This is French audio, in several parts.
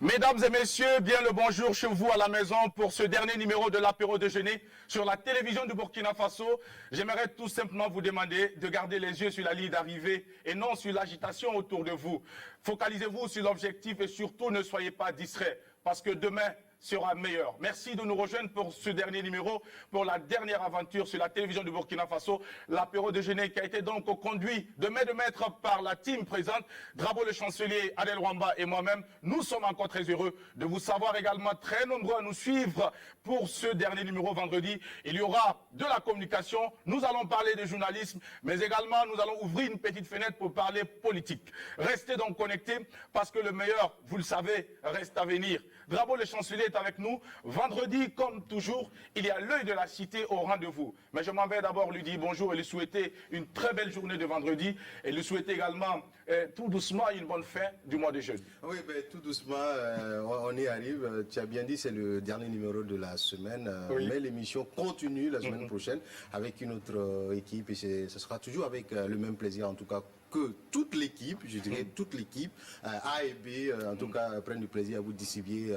Mesdames et messieurs, bien le bonjour chez vous à la maison pour ce dernier numéro de l'apéro déjeuner sur la télévision du Burkina Faso. J'aimerais tout simplement vous demander de garder les yeux sur la ligne d'arrivée et non sur l'agitation autour de vous. Focalisez-vous sur l'objectif et surtout ne soyez pas distraits parce que demain sera meilleur. Merci de nous rejoindre pour ce dernier numéro, pour la dernière aventure sur la télévision du Burkina Faso, l'apéro déjeuner qui a été donc conduit de main de maître par la team présente, Drabo le chancelier, Adel Rwamba et moi-même. Nous sommes encore très heureux de vous savoir également très nombreux à nous suivre pour ce dernier numéro vendredi. Il y aura de la communication, nous allons parler de journalisme, mais également nous allons ouvrir une petite fenêtre pour parler politique. Restez donc connectés parce que le meilleur, vous le savez, reste à venir. Drabo le chancelier est avec nous. Vendredi, comme toujours, il y a l'œil de la cité au rendez-vous. Mais je m'en vais d'abord lui dire bonjour et lui souhaiter une très belle journée de vendredi et lui souhaiter également tout doucement une bonne fin du mois de jeûne. Oui, ben, tout doucement, on y arrive. Tu as bien dit, c'est le dernier numéro de la semaine. Oui. Mais l'émission continue la semaine prochaine avec une autre équipe et ce sera toujours avec le même plaisir en tout cas que toute l'équipe, je dirais toute l'équipe, A et B, en tout cas, prennent du plaisir à vous distribuer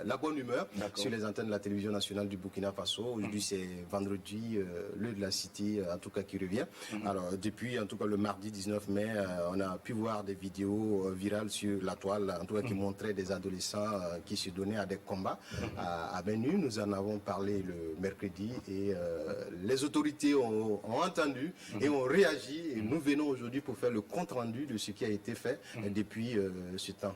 la bonne humeur sur les antennes de la télévision nationale du Burkina Faso. Aujourd'hui, c'est vendredi, l'heure de la cité, en tout cas, qui revient. Alors, depuis, en tout cas, le mardi 19 mai, on a pu voir des vidéos virales sur la toile, en tout cas, qui montraient des adolescents qui se donnaient à des combats à main nue. Nous en avons parlé le mercredi et les autorités ont entendu et ont réagi. Et nous venons aujourd'hui pour faire le compte-rendu de ce qui a été fait depuis ce temps.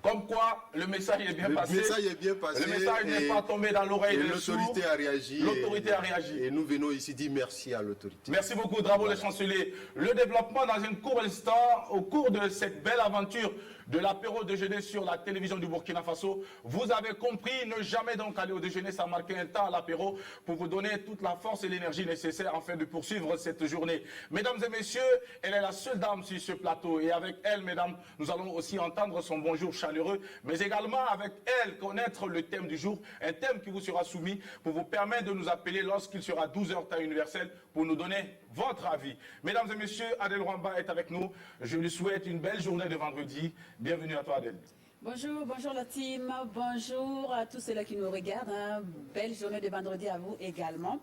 Comme quoi, le message est bien passé. Le message est bien passé. Le message n'est pas tombé dans l'oreille de l'autorité a réagi. L'autorité a réagi. Et nous venons ici dire merci à l'autorité. Merci beaucoup, Drabo le chancelier. Le développement dans un court instant, au cours de cette belle aventure de l'apéro déjeuner sur la télévision du Burkina Faso, vous avez compris, ne jamais donc aller au déjeuner, ça marquait un temps à l'apéro pour vous donner toute la force et l'énergie nécessaire afin de poursuivre cette journée. Mesdames et messieurs, elle est la seule dame sur ce plateau et avec elle, mesdames, nous allons aussi entendre son bonjour chaleureux, mais également avec elle connaître le thème du jour, un thème qui vous sera soumis pour vous permettre de nous appeler lorsqu'il sera 12h temps universel pour nous donner votre avis. Mesdames et messieurs, Adel Rwamba est avec nous. Je lui souhaite une belle journée de vendredi. Bienvenue à toi, Adel. Bonjour, bonjour la team, bonjour à tous ceux-là qui nous regardent. Hein. Belle journée de vendredi à vous également.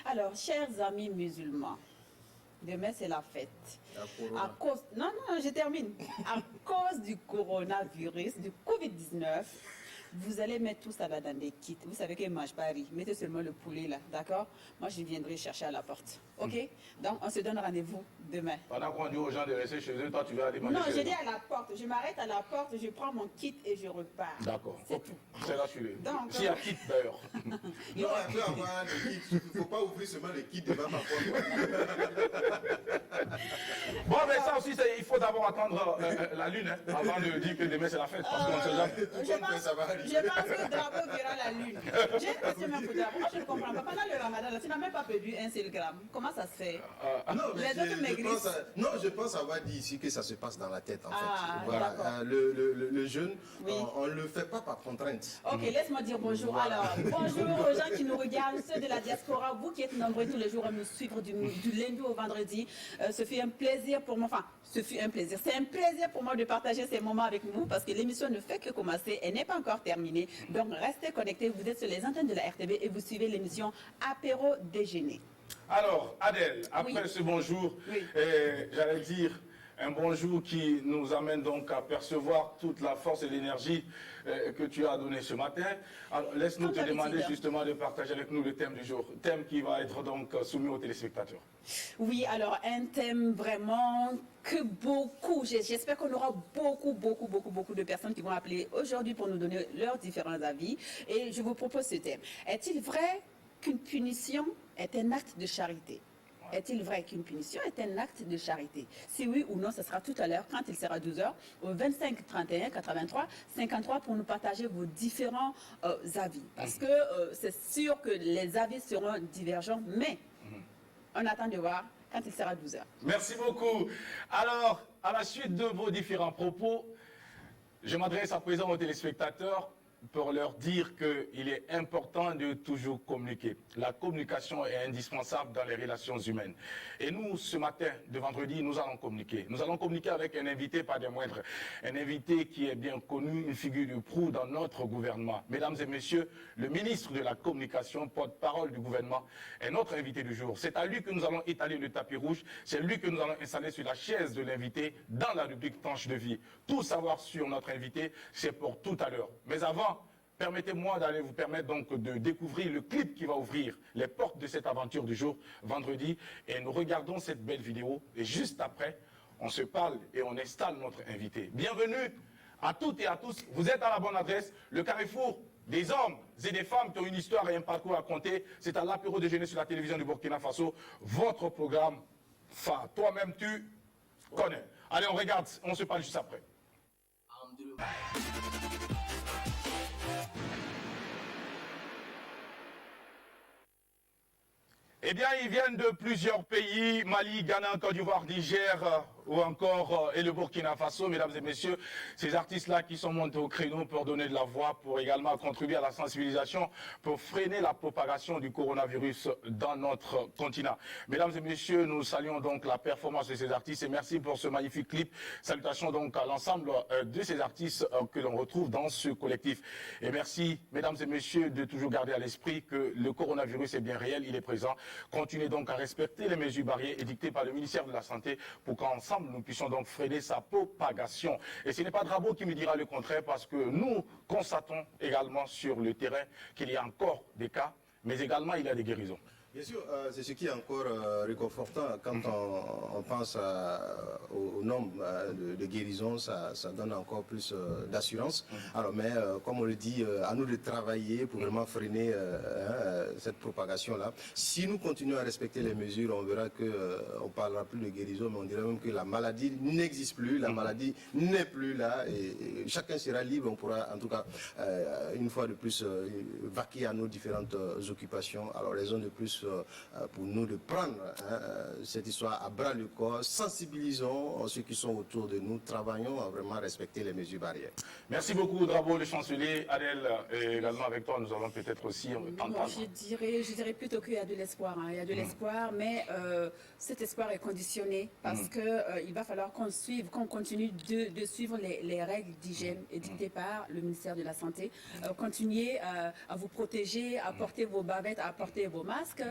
Alors, chers amis musulmans, demain c'est la fête. À cause, non, je termine. À cause du coronavirus, du Covid-19, vous allez mettre tout ça là dans des kits. Vous savez qu'ils ne mangent pas riz. Mettez seulement le poulet là, d'accord? Moi, je viendrai chercher à la porte. Ok? Donc, on se donne rendez-vous demain. Pendant qu'on dit aux gens de rester chez eux, toi, tu vas aller manger Non, chez j'ai eux. dit à la porte. Je m'arrête à la porte, je prends mon kit et je repars. D'accord. C'est tout. C'est rassuré. Donc, S'il y a kit d'ailleurs. Non, il peut avoir le kit. Il ne faut pas ouvrir seulement le kit devant ma porte. Bon, mais ça aussi, il faut d'abord attendre la lune hein, avant de dire que demain c'est la fête. Parce qu'on sait jamais. Je pense que Drabo verra la lune. J'ai une question même pour Drabo. Moi, je ne comprends pas. Pendant le ramadan, là, tu n'as même pas perdu un seul gramme. Comment ça se fait? Non, mais Les autres maigrissent. je pense avoir dit ici que ça se passe dans la tête en Ah, fait. Voilà. d'accord. Le jeûne, Oui. on ne le fait pas par contrainte. Ok, laisse-moi dire bonjour. Voilà. Alors, bonjour aux gens qui nous regardent, ceux de la diaspora, vous qui êtes nombreux tous les jours à nous suivre du lundi au vendredi. Ce fut un plaisir pour moi, enfin, ce fut un plaisir. C'est un plaisir pour moi de partager ces moments avec vous parce que l'émission ne fait que commencer, elle n'est pas encore terminée. Donc, restez connectés, vous êtes sur les antennes de la RTB et vous suivez l'émission Apéro Déjeuner. Alors, Adèle, après Oui. ce bonjour, Oui. j'allais dire un bonjour qui nous amène donc à percevoir toute la force et l'énergie que tu as donné ce matin. Alors, laisse-nous te demander justement de partager avec nous le thème du jour, thème qui va être donc soumis aux téléspectateurs. Oui, alors un thème vraiment que beaucoup, j'espère qu'on aura beaucoup de personnes qui vont appeler aujourd'hui pour nous donner leurs différents avis. Et je vous propose ce thème. Est-il vrai qu'une punition est un acte de charité? Est-il vrai qu'une punition est un acte de charité? Si oui ou non, ce sera tout à l'heure quand il sera 12h au 25 31 83 53 pour nous partager vos différents avis. Parce que c'est sûr que les avis seront divergents, mais on attend de voir quand il sera 12h. Merci beaucoup. Alors, à la suite de vos différents propos, je m'adresse à présent aux téléspectateurs. pour leur dire qu'il est important de toujours communiquer. La communication est indispensable dans les relations humaines. Et nous, ce matin de vendredi, nous allons communiquer. Nous allons communiquer avec un invité, pas des moindres. Un invité qui est bien connu, une figure de proue dans notre gouvernement. Mesdames et messieurs, le ministre de la Communication, porte-parole du gouvernement, est notre invité du jour. C'est à lui que nous allons étaler le tapis rouge. C'est lui que nous allons installer sur la chaise de l'invité dans la rubrique Tranche de vie. Tout savoir sur notre invité, c'est pour tout à l'heure. Mais avant, permettez-moi d'aller vous permettre donc de découvrir le clip qui va ouvrir les portes de cette aventure du jour, vendredi. Et nous regardons cette belle vidéo. Et juste après, on se parle et on installe notre invité. Bienvenue à toutes et à tous. Vous êtes à la bonne adresse. Le carrefour des hommes et des femmes qui ont une histoire et un parcours à compter. C'est à l'apéro déjeuner sur la télévision du Burkina Faso. Votre programme phare. Toi-même, tu connais. Allez, on regarde. On se parle juste après. Eh bien, ils viennent de plusieurs pays, Mali, Ghana, Côte d'Ivoire, Niger ou encore et le Burkina Faso, mesdames et messieurs, ces artistes-là qui sont montés au créneau pour donner de la voix, pour également contribuer à la sensibilisation, pour freiner la propagation du coronavirus dans notre continent. Mesdames et messieurs, nous saluons donc la performance de ces artistes et merci pour ce magnifique clip. Salutations donc à l'ensemble de ces artistes que l'on retrouve dans ce collectif. Et merci, mesdames et messieurs, de toujours garder à l'esprit que le coronavirus est bien réel, il est présent. Continuez donc à respecter les mesures barrières édictées par le ministère de la Santé pour qu'ensemble nous puissions donc freiner sa propagation. Et ce n'est pas Drabo qui me dira le contraire parce que nous constatons également sur le terrain qu'il y a encore des cas, mais également il y a des guérisons. Bien sûr, c'est ce qui est encore réconfortant quand on pense au nombre de guérisons, ça donne encore plus d'assurance. Alors, mais comme on le dit, à nous de travailler pour vraiment freiner cette propagation-là. Si nous continuons à respecter les mesures, on verra qu'on ne parlera plus de guérison, mais on dirait même que la maladie n'existe plus, la maladie n'est plus là, et chacun sera libre, on pourra en tout cas, une fois de plus, vaquer à nos différentes occupations. Alors, raison de plus pour nous de prendre cette histoire à bras le corps, sensibilisons ceux qui sont autour de nous, travaillons à vraiment respecter les mesures barrières. Merci beaucoup Drabo, le chancelier. Adèle, et également avec toi, nous allons peut-être aussi entendre. Je dirais plutôt qu'il y a de l'espoir. Il y a de l'espoir, mais cet espoir est conditionné parce qu'il va falloir qu'on continue de suivre les règles d'hygiène édictées par le ministère de la Santé. Continuez à vous protéger, à porter vos bavettes, à porter vos masques,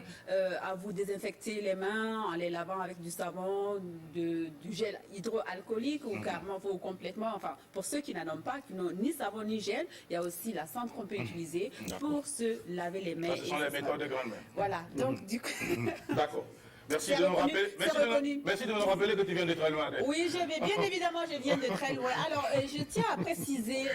à vous désinfecter les mains en les lavant avec du savon, du gel hydroalcoolique ou carrément ou complètement, enfin pour ceux qui n'en ont pas, qui n'ont ni savon ni gel, il y a aussi la cendre qu'on peut utiliser pour se laver les mains. Ça, ce sont les méthodes de grand-mère. Voilà, donc du coup... D'accord. Merci de nous rappeler que tu viens de très loin. Oui, bien évidemment, je viens de très loin. Alors, je tiens à préciser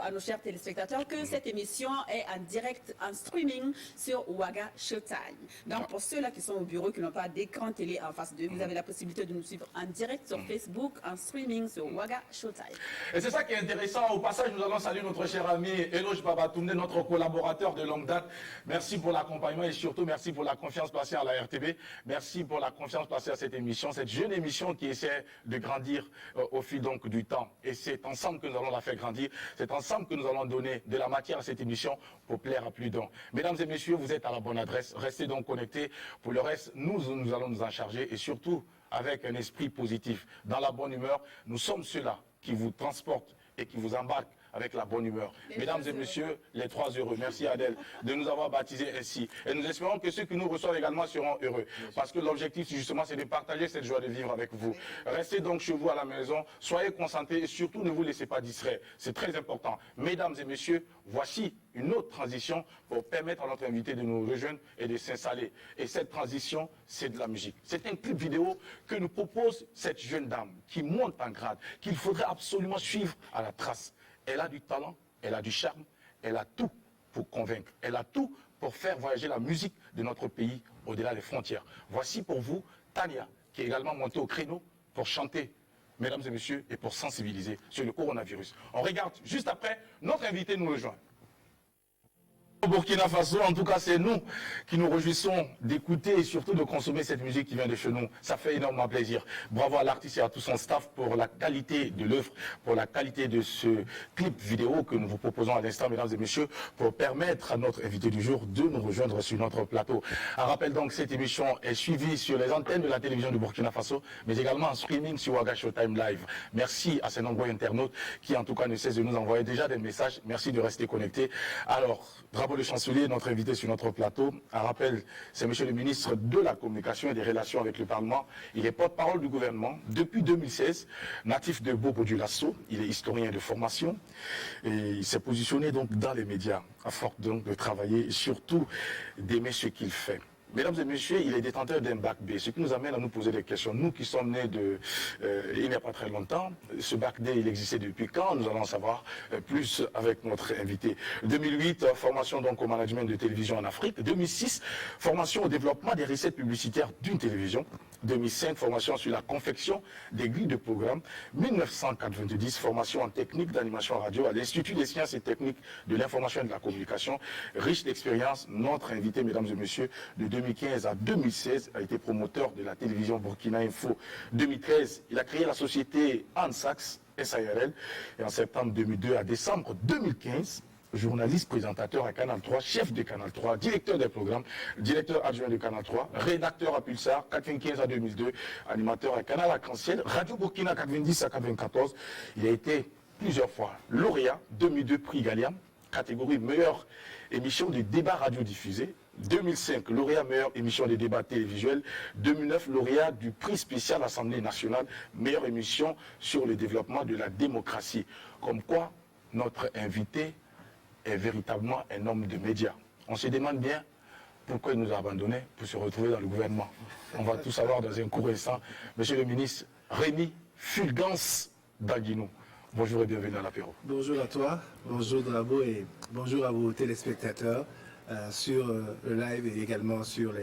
à nos chers téléspectateurs que cette émission est en direct, en streaming sur Waga Showtime. Donc, pour ceux-là qui sont au bureau, qui n'ont pas d'écran télé en face d'eux, vous avez la possibilité de nous suivre en direct sur Facebook, en streaming sur Waga Showtime. Et c'est ça qui est intéressant. Au passage, nous allons saluer notre cher ami Eloge Babatoumne, notre collaborateur de longue date. Merci pour l'accompagnement et surtout merci pour la confiance placée à la RTB. Merci pour la confiance placée à cette émission, cette jeune émission qui essaie de grandir au fil donc du temps. Et c'est ensemble que nous allons la faire grandir. C'est ensemble que nous allons donner de la matière à cette émission pour plaire à plus d'un. Mesdames et messieurs, vous êtes à la bonne adresse. Restez donc connectés. Pour le reste, nous allons nous en charger et surtout avec un esprit positif. Dans la bonne humeur, nous sommes ceux-là qui vous transportent et qui vous embarquent avec la bonne humeur. Mesdames et messieurs, les 3 heureux. Merci Adèle de nous avoir baptisés ainsi. Et nous espérons que ceux qui nous reçoivent également seront heureux. Parce que l'objectif, justement, c'est de partager cette joie de vivre avec vous. Restez donc chez vous à la maison, soyez concentrés et surtout ne vous laissez pas distraire. C'est très important. Mesdames et messieurs, voici une autre transition pour permettre à notre invité de nous rejoindre et de s'installer. Et cette transition, c'est de la musique. C'est un clip vidéo que nous propose cette jeune dame qui monte en grade, qu'il faudrait absolument suivre à la trace. Elle a du talent, elle a du charme, elle a tout pour convaincre. Elle a tout pour faire voyager la musique de notre pays au-delà des frontières. Voici pour vous Tania, qui est également montée au créneau pour chanter, mesdames et messieurs, et pour sensibiliser sur le coronavirus. On regarde juste après, notre invité nous rejoint. Au Burkina Faso, en tout cas, c'est nous qui nous réjouissons d'écouter et surtout de consommer cette musique qui vient de chez nous. Ça fait énormément plaisir. Bravo à l'artiste et à tout son staff pour la qualité de l'œuvre, pour la qualité de ce clip vidéo que nous vous proposons à l'instant, mesdames et messieurs, pour permettre à notre invité du jour de nous rejoindre sur notre plateau. Un rappel donc, cette émission est suivie sur les antennes de la télévision du Burkina Faso, mais également en streaming sur Waga Showtime Live. Merci à ces nombreux internautes qui, en tout cas, ne cessent de nous envoyer déjà des messages. Merci de rester connectés. Alors, Drapeau le chancelier, notre invité sur notre plateau. Un rappel, c'est monsieur le ministre de la Communication et des Relations avec le Parlement. Il est porte-parole du gouvernement depuis 2016, natif de Bobo-Dioulasso. Il est historien de formation et il s'est positionné donc dans les médias, à force donc de travailler et surtout d'aimer ce qu'il fait. Mesdames et messieurs, il est détenteur d'un bac B, ce qui nous amène à nous poser des questions. Nous qui sommes nés il n'y a pas très longtemps, ce bac D, il existait depuis quand? Nous allons en savoir plus avec notre invité. 2008, formation donc au management de télévision en Afrique. 2006, formation au développement des recettes publicitaires d'une télévision. 2005, formation sur la confection des grilles de programme. 1990, formation en technique d'animation radio à l'Institut des sciences et techniques de l'information et de la communication. Riche d'expérience, notre invité, mesdames et messieurs, de 2015 à 2016, a été promoteur de la télévision Burkina Info. 2013, il a créé la société Ansax, SARL, et en septembre 2002 à décembre 2015, journaliste présentateur à Canal 3, chef de Canal 3, directeur des programmes, directeur adjoint de Canal 3, rédacteur à Pulsar, 95 à 2002, animateur à Canal Arc-en-Ciel, Radio Burkina 90 à 94. Il a été plusieurs fois lauréat, 2002 prix Galliam, catégorie meilleure émission de débat radio-diffusé. 2005, lauréat meilleure émission de débat télévisuel. 2009, lauréat du prix spécial Assemblée nationale, meilleure émission sur le développement de la démocratie. Comme quoi, notre invité est véritablement un homme de médias. On se demande bien pourquoi il nous a abandonnés pour se retrouver dans le gouvernement. On va tout savoir dans un court instant. Monsieur le ministre Rémi Fulgence Daguinou, bonjour et bienvenue à l'apéro. Bonjour à toi, bonjour Drabo et bonjour à vos téléspectateurs sur le live et également sur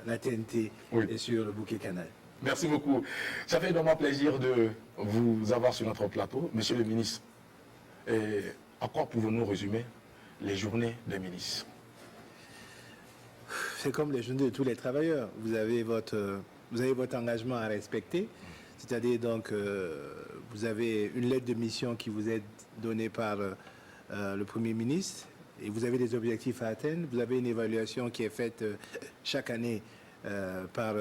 la TNT et sur le Bouquet Canal. Merci beaucoup. Ça fait énormément plaisir de vous avoir sur notre plateau. Monsieur le ministre, à quoi pouvons-nous résumer les journées des ministres? C'est comme les journées de tous les travailleurs. Vous avez votre engagement à respecter. C'est-à-dire donc, vous avez une lettre de mission qui vous est donnée par le Premier ministre et vous avez des objectifs à atteindre. Vous avez une évaluation qui est faite chaque année par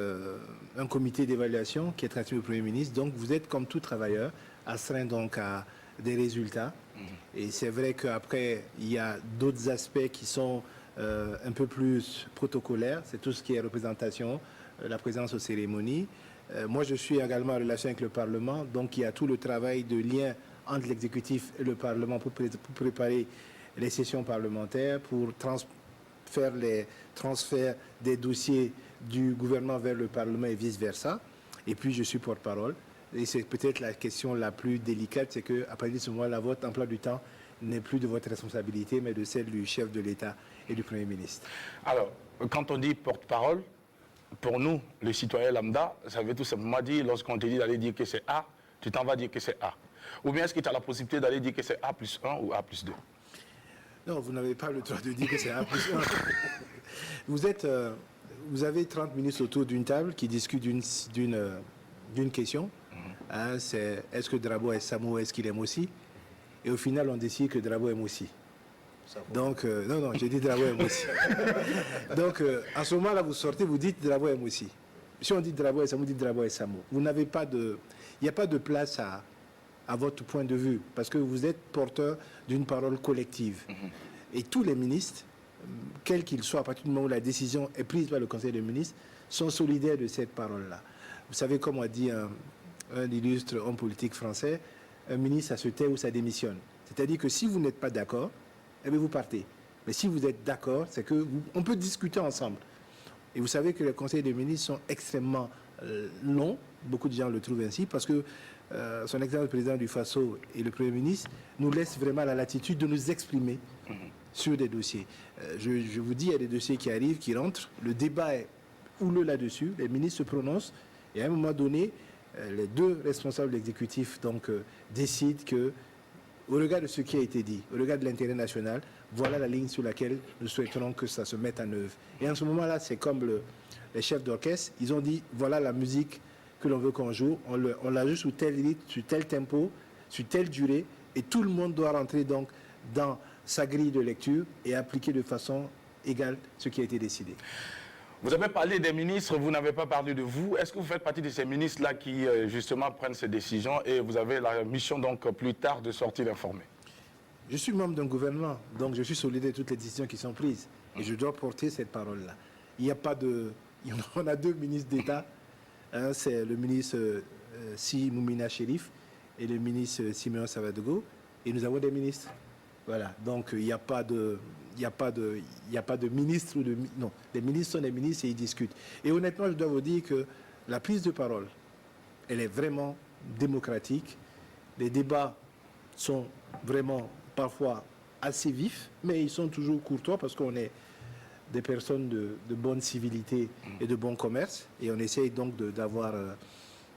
un comité d'évaluation qui est transmis au Premier ministre. Donc, vous êtes comme tout travailleur astreint donc à des résultats. Et c'est vrai qu'après, il y a d'autres aspects qui sont un peu plus protocolaires. C'est tout ce qui est représentation, la présence aux cérémonies. Moi, je suis également en relation avec le Parlement. Donc, il y a tout le travail de lien entre l'exécutif et le Parlement pour préparer les sessions parlementaires, pour faire les transferts des dossiers du gouvernement vers le Parlement et vice-versa. Et puis, je suis porte-parole. Et c'est peut-être la question la plus délicate, c'est qu'à partir de ce moment-là, votre emploi du temps n'est plus de votre responsabilité, mais de celle du chef de l'État et du Premier ministre. Alors, quand on dit porte-parole, pour nous, les citoyens lambda, ça veut tout simplement dire, lorsqu'on te dit d'aller dire que c'est A, tu t'en vas dire que c'est A. Ou bien est-ce que tu as la possibilité d'aller dire que c'est A plus 1 ou A plus 2? Non, vous n'avez pas le droit de dire que c'est A plus 1. Vous avez 30 ministres autour d'une table qui discutent d'une question. Hein, c'est est-ce que Drabo est Samo, est-ce qu'il aime aussi? Et au final, on décide que Drabo aime aussi. Donc, non, j'ai dit Drabo aime aussi. Donc, en ce moment-là, vous sortez, vous dites Drabo aime aussi. Si on dit Drabo et Samo, vous dites Drabo et Samo. Vous n'avez pas de... Il n'y a pas de place à votre point de vue, parce que vous êtes porteur d'une parole collective. Et tous les ministres, quels qu'ils soient, à partir du moment où la décision est prise par le Conseil des ministres, sont solidaires de cette parole-là. Vous savez, comme a dit un illustre homme politique français, un ministre, ça se tait ou ça démissionne. C'est-à-dire que si vous n'êtes pas d'accord, eh bien vous partez. Mais si vous êtes d'accord, c'est qu'on peut discuter ensemble. Et vous savez que les conseils des ministres sont extrêmement longs. Beaucoup de gens le trouvent ainsi parce que son excellence le président du Faso et le Premier ministre nous laissent vraiment la latitude de nous exprimer sur des dossiers. Je vous dis, il y a des dossiers qui arrivent, qui rentrent. Le débat est houleux là-dessus. Les ministres se prononcent. Et à un moment donné, les deux responsables de l'exécutif donc, décident que au regard de ce qui a été dit, au regard de l'intérêt national, voilà la ligne sur laquelle nous souhaiterons que ça se mette en œuvre. Et en ce moment-là, c'est comme les chefs d'orchestre, ils ont dit, voilà la musique que l'on veut qu'on joue, on la joue sur tel rythme, sur tel tempo, sur telle durée, et tout le monde doit rentrer donc dans sa grille de lecture et appliquer de façon égale ce qui a été décidé. Vous avez parlé des ministres, vous n'avez pas parlé de vous. Est-ce que vous faites partie de ces ministres-là qui, justement, prennent ces décisions et vous avez la mission, donc, plus tard, de sortir d'informer? Je suis membre d'un gouvernement, donc je suis solidaire de toutes les décisions qui sont prises. Et je dois porter cette parole-là. Il n'y a pas de... On a 2 ministres d'État. C'est le ministre Si Moumina Chérif et le ministre Simeon Savadogo. Et nous avons des ministres. Voilà. Donc il n'y a pas de... Il n'y a pas de ministre ou de... Non, les ministres sont des ministres et ils discutent. Et honnêtement, je dois vous dire que la prise de parole, elle est vraiment démocratique. Les débats sont vraiment parfois assez vifs, mais ils sont toujours courtois parce qu'on est des personnes de bonne civilité et de bon commerce. Et on essaye donc d'avoir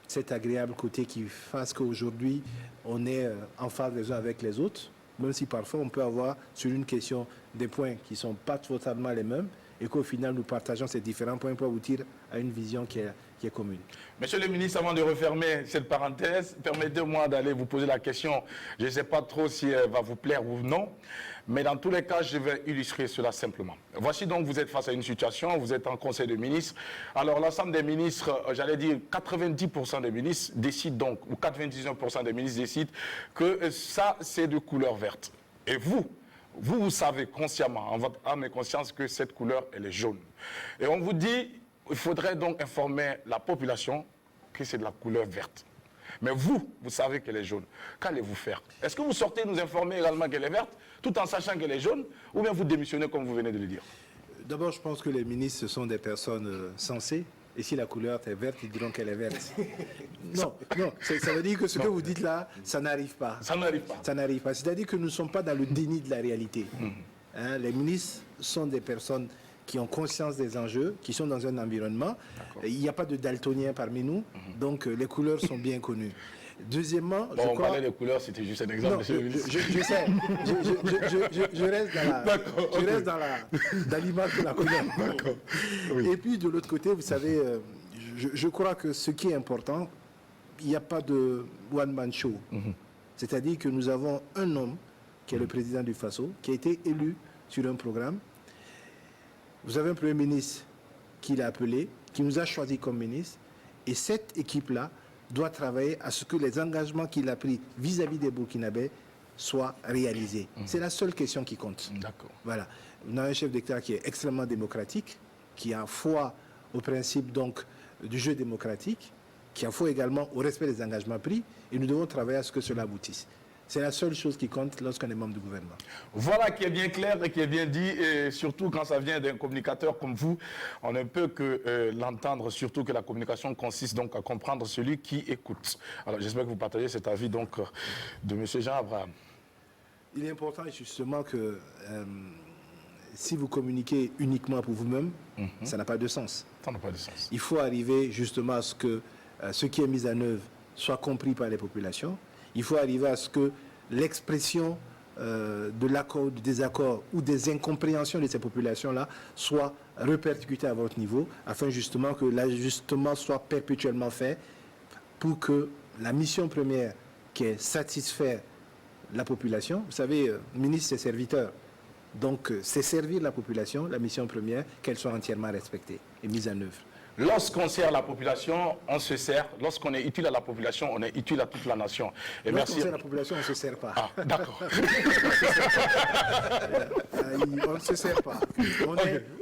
cet agréable côté qui fasse qu'aujourd'hui, on est en phase les uns avec les autres. Même si parfois on peut avoir sur une question des points qui ne sont pas totalement les mêmes et qu'au final nous partageons ces différents points pour aboutir à une vision qui est commune. Monsieur le ministre, avant de refermer cette parenthèse, permettez-moi d'aller vous poser la question. Je ne sais pas trop si elle va vous plaire ou non, mais dans tous les cas, je vais illustrer cela simplement. Voici donc, vous êtes face à une situation, vous êtes en conseil de ministres. Alors l'ensemble des ministres, j'allais dire 90% des ministres décident donc, ou 99% des ministres décident que ça, c'est de couleur verte. Et vous savez consciemment, en votre âme et conscience, que cette couleur, elle est jaune. Et on vous dit, il faudrait donc informer la population que c'est de la couleur verte. Mais vous savez qu'elle est jaune. Qu'allez-vous faire? Est-ce que vous sortez nous informer également qu'elle est verte, tout en sachant qu'elle est jaune, ou bien vous démissionnez comme vous venez de le dire? D'abord, je pense que les ministres sont des personnes sensées. Et si la couleur est verte, ils diront qu'elle est verte. Non, ça veut dire que ce que vous dites là, ça n'arrive pas. Ça n'arrive pas. Ça n'arrive pas. C'est-à-dire que nous ne sommes pas dans le déni de la réalité. Hein, les ministres sont des personnes qui ont conscience des enjeux, qui sont dans un environnement. Il n'y a pas de daltonien parmi nous, donc les couleurs sont bien connues. Deuxièmement, bon, on parlait des couleurs, c'était juste un exemple, non, monsieur le ministre. Je sais, je reste dans l'image de la couleur. Oui. Et puis de l'autre côté, vous savez, je crois que ce qui est important, il n'y a pas de one-man show. C'est-à-dire que nous avons un homme, qui est le président du FASO, qui a été élu sur un programme. Vous avez un Premier ministre qui l'a appelé, qui nous a choisi comme ministre, et cette équipe-là doit travailler à ce que les engagements qu'il a pris vis-à-vis des Burkinabés soient réalisés. C'est la seule question qui compte. D'accord. Voilà. On a un chef d'État qui est extrêmement démocratique, qui a foi au principe donc du jeu démocratique, qui a foi également au respect des engagements pris, et nous devons travailler à ce que cela aboutisse. C'est la seule chose qui compte lorsqu'on est membre du gouvernement. Voilà qui est bien clair et qui est bien dit, et surtout quand ça vient d'un communicateur comme vous, on ne peut que l'entendre, surtout que la communication consiste donc à comprendre celui qui écoute. Alors j'espère que vous partagez cet avis donc de M. Jean Abraham. Il est important justement que si vous communiquez uniquement pour vous-même, ça n'a pas de sens. Ça n'a pas de sens. Il faut arriver justement à ce que ce qui est mis en œuvre soit compris par les populations. Il faut arriver à ce que l'expression de l'accord, du désaccord ou des incompréhensions de ces populations-là soit répercutée à votre niveau, afin justement que l'ajustement soit perpétuellement fait pour que la mission première qui est satisfaire la population, vous savez, le ministre c'est serviteur, donc c'est servir la population, la mission première, qu'elle soit entièrement respectée et mise en œuvre. Lorsqu'on sert la population, on se sert. Lorsqu'on est utile à la population, on est utile à toute la nation. Et lorsqu'on merci. sert la population, on ne se sert pas. Ah, d'accord. On ne se sert pas.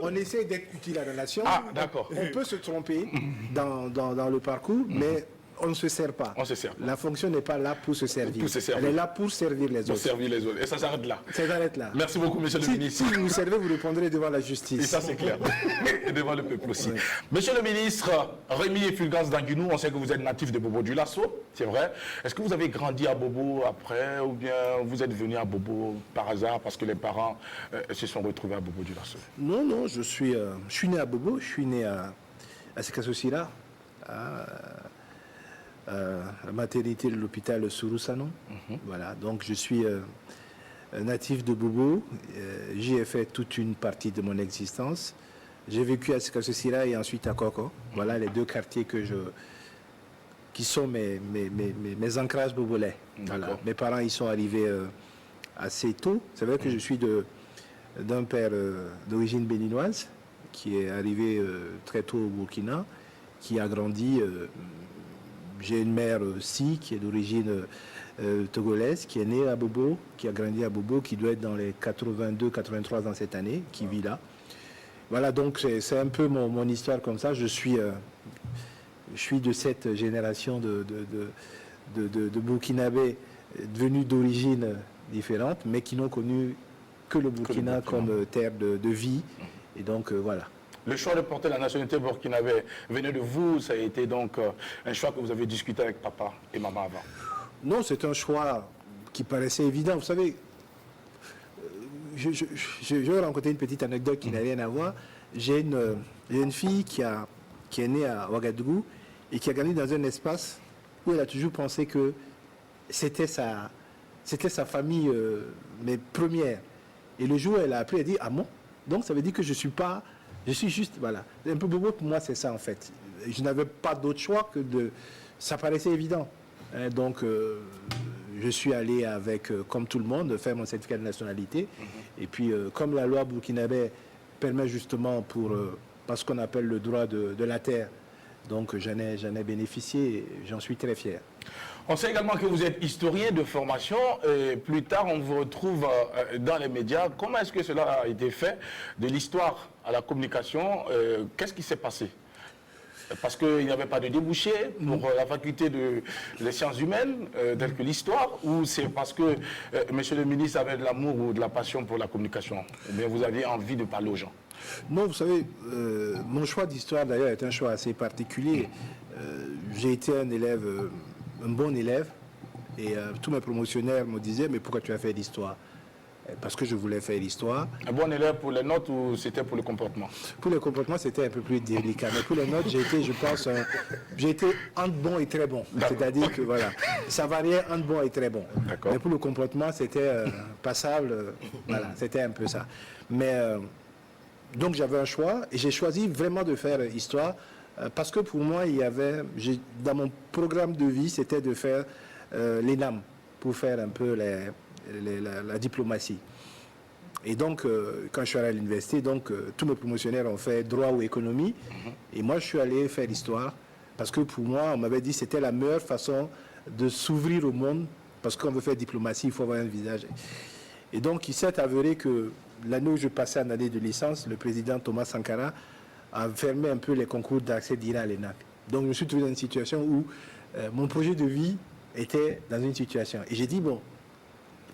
On essaie d'être utile à la nation. Ah, d'accord. On peut se tromper dans le parcours, mais on ne se sert pas. On se sert pas. La fonction n'est pas là pour se servir. Pour se servir. Elle est là pour servir les autres. Pour servir les autres. Et ça s'arrête là. Ça s'arrête là. Merci beaucoup, monsieur le ministre. Si vous vous servez, vous répondrez devant la justice. Et ça, c'est clair. Et devant le peuple aussi. Oui. Monsieur le ministre, Rémi et Fulgence d'Anguinou, on sait que vous êtes natif de Bobo du Lasso, c'est vrai. Est-ce que vous avez grandi à Bobo après, ou bien vous êtes venu à Bobo par hasard parce que les parents se sont retrouvés à Bobo du Lasso? Non, je suis né à Bobo, je suis né à Sekassosira, la maternité de l'hôpital Sourou-Sanon. Voilà, donc je suis natif de Bobo. J'y ai fait toute une partie de mon existence. J'ai vécu à Sikassosira et ensuite à Koko. Voilà les deux quartiers qui sont mes ancrages bobolais. Voilà. Mes parents y sont arrivés assez tôt. C'est vrai que je suis d'un père d'origine béninoise qui est arrivé très tôt au Burkina, qui a grandi. J'ai une mère aussi qui est d'origine togolaise, qui est née à Bobo, qui a grandi à Bobo, qui doit être dans les 82-83 ans cette année, qui vit là. Voilà, donc c'est un peu mon histoire comme ça. Je suis de cette génération de Burkinabés devenus d'origine différente, mais qui n'ont connu que le Burkina comme terre de vie. Et donc, voilà. Le choix de porter la nationalité burkinabé venait de vous, ça a été donc un choix que vous avez discuté avec papa et maman avant? Non, c'est un choix qui paraissait évident. Vous savez, je vais raconter une petite anecdote qui n'a rien à voir. J'ai une fille qui est née à Ouagadougou et qui a grandi dans un espace où elle a toujours pensé que c'était sa famille, mais première. Et le jour où elle a appris, elle a dit, ah bon? Donc ça veut dire que je suis juste, voilà. Un peu bobo pour moi, c'est ça en fait. Je n'avais pas d'autre choix que ça paraissait évident. Donc je suis allé avec, comme tout le monde, faire mon certificat de nationalité. Et puis, comme la loi burkinabé permet justement parce qu'on appelle le droit de la terre, donc j'en ai bénéficié et j'en suis très fier. On sait également que vous êtes historien de formation et plus tard on vous retrouve dans les médias. Comment est-ce que cela a été fait? De l'histoire à la communication, qu'est-ce qui s'est passé? Parce qu'il n'y avait pas de débouché pour la faculté des sciences humaines, telles que l'histoire, ou c'est parce que monsieur le ministre avait de l'amour ou de la passion pour la communication? Ou bien vous aviez envie de parler aux gens? Non, vous savez, mon choix d'histoire d'ailleurs est un choix assez particulier. J'ai été un bon élève, et tous mes promotionnaires me disaient, mais pourquoi tu as fait l'histoire? Parce que je voulais faire l'histoire. Un bon élève pour les notes ou c'était pour le comportement? Pour le comportement, c'était un peu plus délicat. Mais pour les notes, j'ai été entre bon et très bon. C'est-à-dire que voilà, ça variait entre bon et très bon. Mais pour le comportement, c'était passable. Voilà, c'était un peu ça. Mais donc j'avais un choix et j'ai choisi vraiment de faire histoire parce que pour moi, dans mon programme de vie, c'était de faire l'ENAM pour faire un peu la diplomatie. Et donc, quand je suis allé à l'université, tous mes promotionnaires ont fait droit ou économie. Et moi, je suis allé faire l'histoire parce que pour moi, on m'avait dit que c'était la meilleure façon de s'ouvrir au monde. Parce qu'on veut faire diplomatie, il faut avoir un visage. Et donc, il s'est avéré que l'année où je passais en année de licence, le président Thomas Sankara a fermé un peu les concours d'accès d'IRA à l'ENAC. Donc, je me suis trouvé dans une situation où mon projet de vie était dans une situation. Et j'ai dit, bon,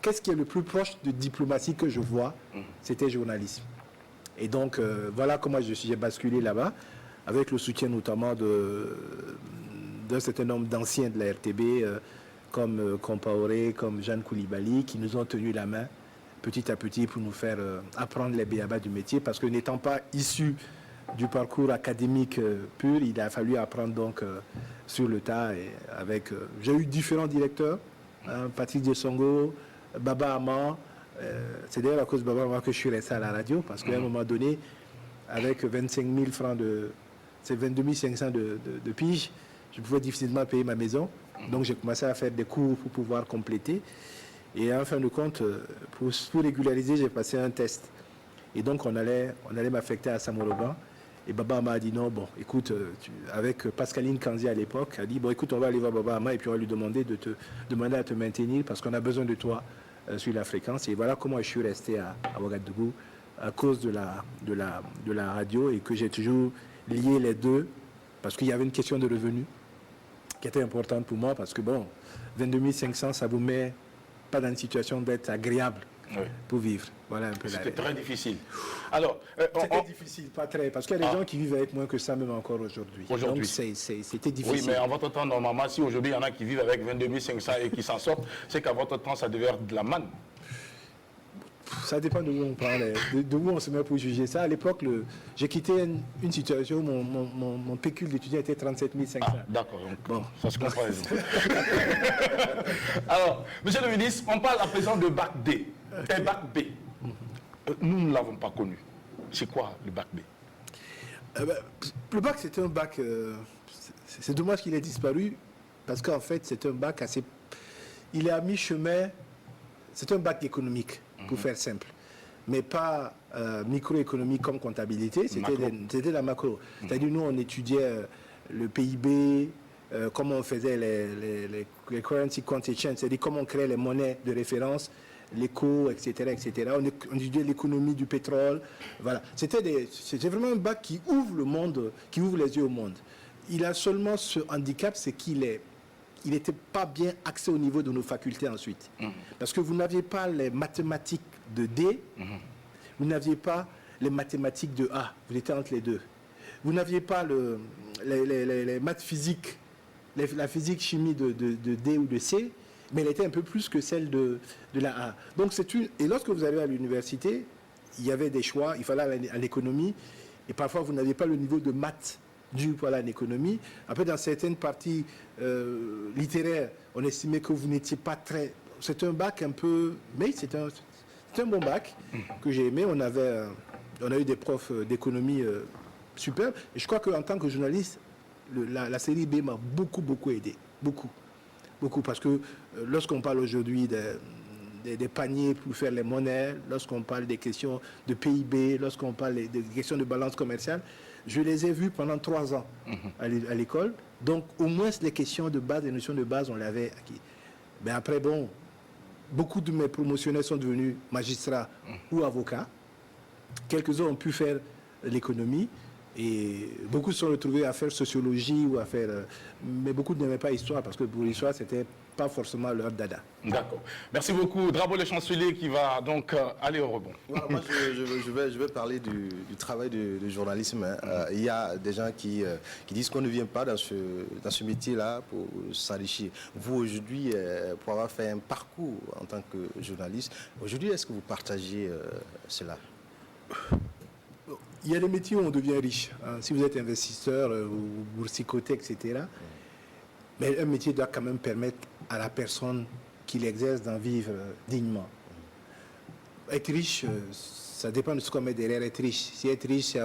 qu'est-ce qui est le plus proche de diplomatie que je vois? C'était journalisme. Et donc, voilà comment j'ai basculé là-bas, avec le soutien notamment d'un certain nombre d'anciens de la RTB, comme Compaoré, comme Jeanne Koulibaly, qui nous ont tenu la main petit à petit pour nous faire apprendre les béabas du métier, parce que n'étant pas issus du parcours académique pur, il a fallu apprendre donc sur le tas. Et j'ai eu différents directeurs, Patrick Dessongo, Baba Ama. C'est d'ailleurs à cause de Baba Ama que je suis resté à la radio, parce qu'à un moment donné, avec 25 000 francs c'est 22 500 de pige, je pouvais difficilement payer ma maison. Donc j'ai commencé à faire des cours pour pouvoir compléter. Et en fin de compte, pour régulariser, j'ai passé un test. Et donc on allait m'affecter à Samoroban. Et Baba Ama a dit non, bon, écoute, avec Pascaline Kanzi à l'époque, a dit, bon, écoute, on va aller voir Baba Ama et puis on va lui demander à te maintenir parce qu'on a besoin de toi sur la fréquence. Et voilà comment je suis resté à Ouagadougou à cause de la radio et que j'ai toujours lié les deux parce qu'il y avait une question de revenus qui était importante pour moi parce que, bon, 22 500, ça vous met pas dans une situation d'être agréable. Oui. Pour vivre. Voilà un peu. C'était très difficile. Alors, c'était difficile, pas très, parce qu'il y a des gens qui vivent avec moins que ça, même encore aujourd'hui. Donc c'était difficile. Oui, mais en votre temps, normalement, si aujourd'hui il y en a qui vivent avec 22 500 et qui s'en sortent, c'est qu'à votre temps, ça devait être de la manne. Ça dépend de où on parle, de où on se met pour juger ça. À l'époque, j'ai quitté une situation où mon pécule d'étudiant était 37 500. Ah, d'accord, donc, Bon. ça se comprend. Alors, monsieur le ministre, on parle à présent de bac D, et bac B. Nous ne l'avons pas connu. C'est quoi le bac B? Le bac, c'est un bac... c'est dommage qu'il ait disparu, parce qu'en fait, c'est un bac assez... Il est à mi-chemin. C'est un bac économique, pour faire simple. Mais pas microéconomique comme comptabilité, c'était la macro. C'est-à-dire, nous, on étudiait le PIB, comment on faisait les currency quotations, c'est-à-dire comment on créait les monnaies de référence, l'éco, etc., etc. On étudiait l'économie du pétrole. Voilà. C'était vraiment un bac qui ouvre le monde, qui ouvre les yeux au monde. Il a seulement ce handicap, c'est qu'il n'était pas bien axé au niveau de nos facultés ensuite. Parce que vous n'aviez pas les mathématiques de D, vous n'aviez pas les mathématiques de A, vous étiez entre les deux. Vous n'aviez pas les maths physiques, la physique chimie de D ou de C, mais elle était un peu plus que celle de la A. Donc et lorsque vous allez à l'université, il y avait des choix, il fallait aller à l'économie, et parfois vous n'aviez pas le niveau de maths dû pour l'économie. Après, dans certaines parties littéraires, on estimait que vous n'étiez pas très... C'est un bac un peu... Mais c'est un bon bac que j'ai aimé. On a eu des profs d'économie superbes. Et je crois qu'en tant que journaliste, la série B m'a beaucoup aidé. Beaucoup. Parce que lorsqu'on parle aujourd'hui des paniers pour faire les monnaies, lorsqu'on parle des questions de PIB, lorsqu'on parle des questions de balance commerciale, je les ai vus pendant 3 ans à l'école. Donc, au moins, les questions de base, les notions de base, on l'avait acquis. Mais après, bon, beaucoup de mes promotionnaires sont devenus magistrats ou avocats. Quelques-uns ont pu faire l'économie. Et beaucoup se sont retrouvés à faire sociologie ou à faire... mais beaucoup n'aimaient pas l'histoire parce que pour l'histoire, c'était pas forcément leur dada. D'accord. Merci beaucoup. Drabo le chancelier qui va donc aller au rebond. Voilà, moi, je vais parler du travail du journalisme. Il y a des gens qui disent qu'on ne vient pas dans ce métier-là pour s'enrichir. Vous, aujourd'hui, pour avoir fait un parcours en tant que journaliste, aujourd'hui, est-ce que vous partagez cela? Il y a des métiers où on devient riche. Hein. Si vous êtes investisseur ou boursicoté, etc. Mais un métier doit quand même permettre à la personne qui l'exerce d'en vivre dignement. Être riche, ça dépend de ce qu'on met derrière être riche. Si être riche, c'est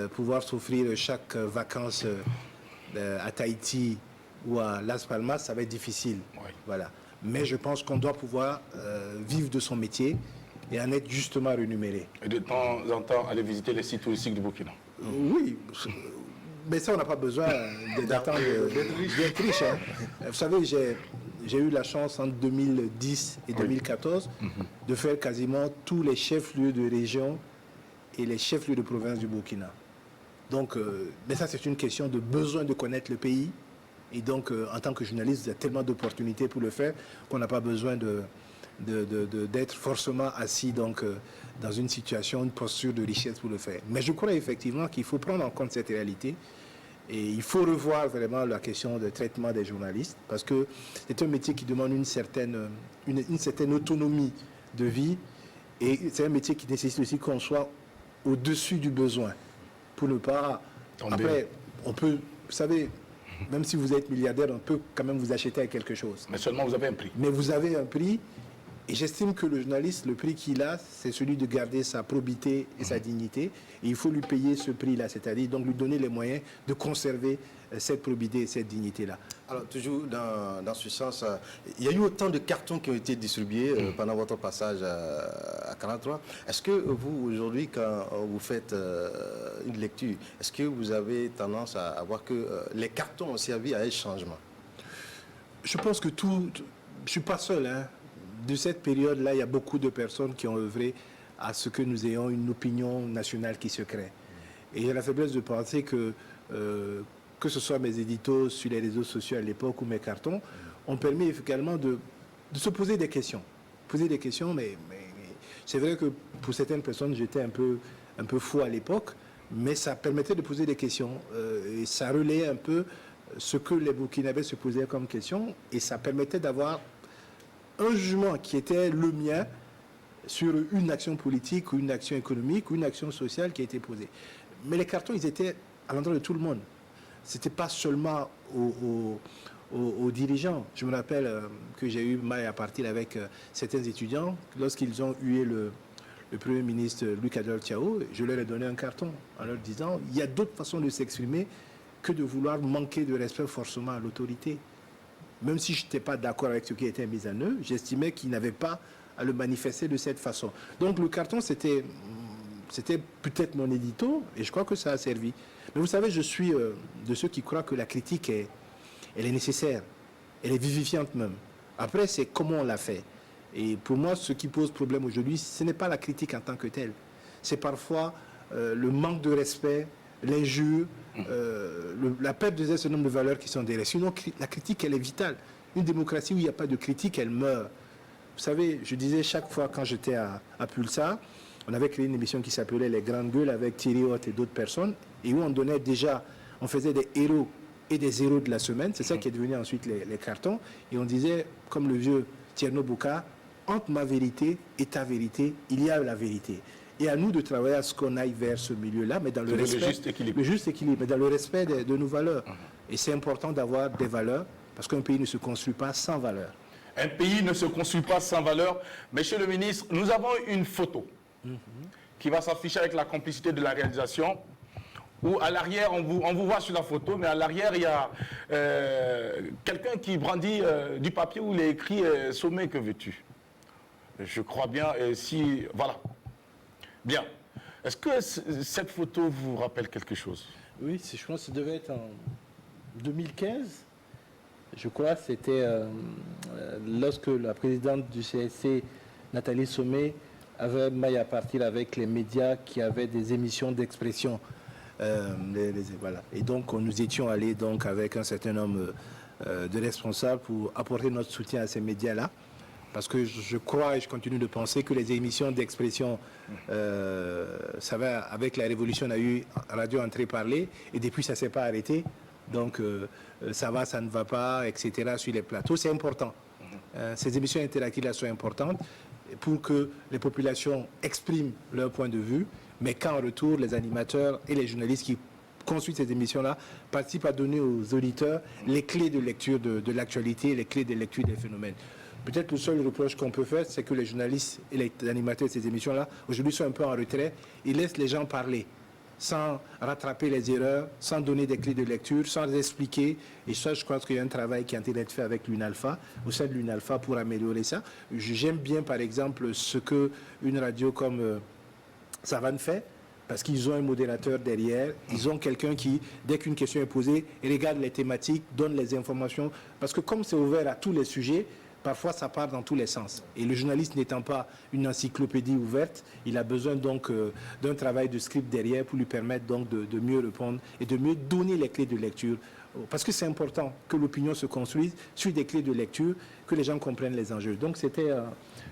pouvoir s'offrir chaque vacances à Tahiti ou à Las Palmas, ça va être difficile. Oui. Voilà. Mais je pense qu'on doit pouvoir vivre de son métier et en être justement rémunéré. Et de temps en temps, aller visiter les sites touristiques du Burkina. Oui, mais ça, on n'a pas besoin d'attendre d'être riche. Hein. Vous savez, j'ai eu la chance entre 2010 et 2014 de faire quasiment tous les chefs-lieux de région et les chefs-lieux de province du Burkina. Donc, mais ça, c'est une question de besoin de connaître le pays. Et donc, en tant que journaliste, il y a tellement d'opportunités pour le faire qu'on n'a pas besoin d'être forcément assis donc, dans une situation, une posture de richesse pour le faire. Mais je crois effectivement qu'il faut prendre en compte cette réalité et il faut revoir vraiment la question de traitement des journalistes parce que c'est un métier qui demande une certaine autonomie de vie et c'est un métier qui nécessite aussi qu'on soit au-dessus du besoin pour ne pas... Tomber. Après, on peut, vous savez... Même si vous êtes milliardaire, on peut quand même vous acheter à quelque chose. Mais seulement vous avez un prix. Mais vous avez un prix, et j'estime que le journaliste, le prix qu'il a, c'est celui de garder sa probité et sa dignité. Et il faut lui payer ce prix-là, c'est-à-dire donc lui donner les moyens de conserver cette probité et cette dignité-là. Alors, toujours dans ce sens, il y a eu autant de cartons qui ont été distribués pendant votre passage à 43. Est-ce que vous, aujourd'hui, quand vous faites une lecture, est-ce que vous avez tendance à voir que les cartons ont servi à un changement? Je pense que je ne suis pas seul. Hein. De cette période-là, il y a beaucoup de personnes qui ont œuvré à ce que nous ayons une opinion nationale qui se crée. Et j'ai la faiblesse de penser que ce soit mes éditos sur les réseaux sociaux à l'époque ou mes cartons, ont permis également de se poser des questions. Poser des questions, mais c'est vrai que pour certaines personnes, j'étais un peu fou à l'époque, mais ça permettait de poser des questions. Et ça relayait un peu ce que les Burkinabés se posaient comme question, et ça permettait d'avoir un jugement qui était le mien, sur une action politique ou une action économique ou une action sociale qui a été posée. Mais les cartons, ils étaient à l'endroit de tout le monde. Ce n'était pas seulement aux dirigeants. Je me rappelle que j'ai eu maille à partir avec certains étudiants. Lorsqu'ils ont hué le Premier ministre Luc Adol Tiao, je leur ai donné un carton en leur disant il y a d'autres façons de s'exprimer que de vouloir manquer de respect forcément à l'autorité. Même si je n'étais pas d'accord avec ce qui était mis en œuvre, j'estimais qu'ils n'avaient pas à le manifester de cette façon. Donc le carton, c'était peut-être mon édito, et je crois que ça a servi. Mais vous savez, je suis de ceux qui croient que la critique, elle est nécessaire, elle est vivifiante même. Après, c'est comment on l'a fait. Et pour moi, ce qui pose problème aujourd'hui, ce n'est pas la critique en tant que telle. C'est parfois le manque de respect, l'injure, la perte de certain nombre de valeurs qui sont derrière. Sinon, la critique, elle est vitale. Une démocratie où il n'y a pas de critique, elle meurt. Vous savez, je disais chaque fois quand j'étais à Pulsar, on avait créé une émission qui s'appelait Les Grandes Gueules avec Thierry Haute et d'autres personnes, et où on donnait déjà, on faisait des héros et des zéros de la semaine. C'est ça qui est devenu ensuite les cartons. Et on disait, comme le vieux Tierno Bouka, entre ma vérité et ta vérité, il y a la vérité. Et à nous de travailler à ce qu'on aille vers ce milieu-là, mais dans le respect, le juste équilibre, mais dans le respect de nos valeurs. Et c'est important d'avoir des valeurs, parce qu'un pays ne se construit pas sans valeurs. Un pays ne se construit pas sans valeur. Monsieur le ministre, nous avons une photo qui va s'afficher avec la complicité de la réalisation, où à l'arrière, on vous voit sur la photo, mais à l'arrière, il y a quelqu'un qui brandit du papier où il est écrit « Sommet, que veux-tu » Je crois bien, si... Voilà. Bien. Est-ce que cette photo vous rappelle quelque chose? Oui, je pense que ça devait être en 2015. Je crois que c'était lorsque la présidente du CSC, Nathalie Sommet, avait maille à partir avec les médias qui avaient des émissions d'expression. Voilà. Et donc, nous étions allés donc, avec un certain nombre de responsables pour apporter notre soutien à ces médias-là. Parce que je crois et je continue de penser que les émissions d'expression, ça va, avec la révolution, on a eu Radio Entrée Parler, et depuis, ça ne s'est pas arrêté. Donc, ça va, ça ne va pas, etc. sur les plateaux. C'est important. Ces émissions interactives-là sont importantes pour que les populations expriment leur point de vue, mais qu'en retour, les animateurs et les journalistes qui construisent ces émissions-là participent à donner aux auditeurs les clés de lecture de l'actualité, les clés de lecture des phénomènes. Peut-être le seul reproche qu'on peut faire, c'est que les journalistes et les animateurs de ces émissions-là, aujourd'hui, sont un peu en retrait. Ils laissent les gens parler, sans rattraper les erreurs, sans donner des clés de lecture, sans expliquer. Et ça, je pense qu'il y a un travail qui a été fait avec l'UNALPHA, au sein de l'UNALPHA, pour améliorer ça. J'aime bien, par exemple, ce qu'une radio comme Savane fait, parce qu'ils ont un modérateur derrière, ils ont quelqu'un qui, dès qu'une question est posée, regarde les thématiques, donne les informations. Parce que comme c'est ouvert à tous les sujets, parfois ça part dans tous les sens. Et le journaliste n'étant pas une encyclopédie ouverte, il a besoin donc d'un travail de script derrière pour lui permettre donc de mieux répondre et de mieux donner les clés de lecture. Parce que c'est important que l'opinion se construise sur des clés de lecture, que les gens comprennent les enjeux. Donc c'était,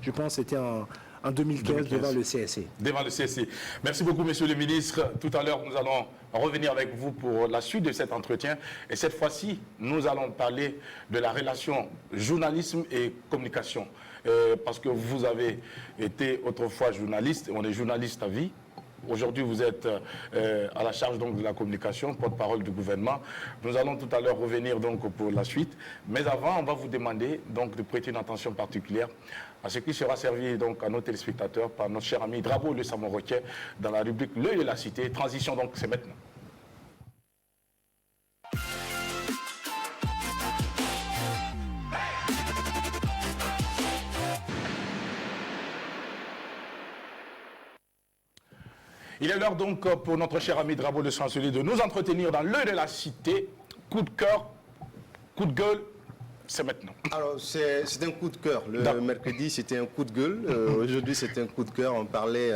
je pense, c'était en 2015 devant le CSC. Devant le CSC. Merci beaucoup, monsieur le ministre. Tout à l'heure, nous allons revenir avec vous pour la suite de cet entretien. Et cette fois-ci, nous allons parler de la relation journalisme et communication. Parce que vous avez été autrefois journaliste, on est journaliste à vie. Aujourd'hui, vous êtes à la charge donc, de la communication, porte-parole du gouvernement. Nous allons tout à l'heure revenir donc, pour la suite. Mais avant, on va vous demander donc, de prêter une attention particulière à ce qui sera servi donc, à nos téléspectateurs par notre cher ami Drabo Le Samoroquet dans la rubrique L'œil de la cité. Transition, donc, c'est maintenant. Il est l'heure donc pour notre cher ami Drabo Le Chancelier de nous entretenir dans l'œil de la cité. Coup de cœur, coup de gueule, c'est maintenant. Alors, c'est un coup de cœur. Le mercredi, c'était un coup de gueule. Aujourd'hui, c'est un coup de cœur. On parlait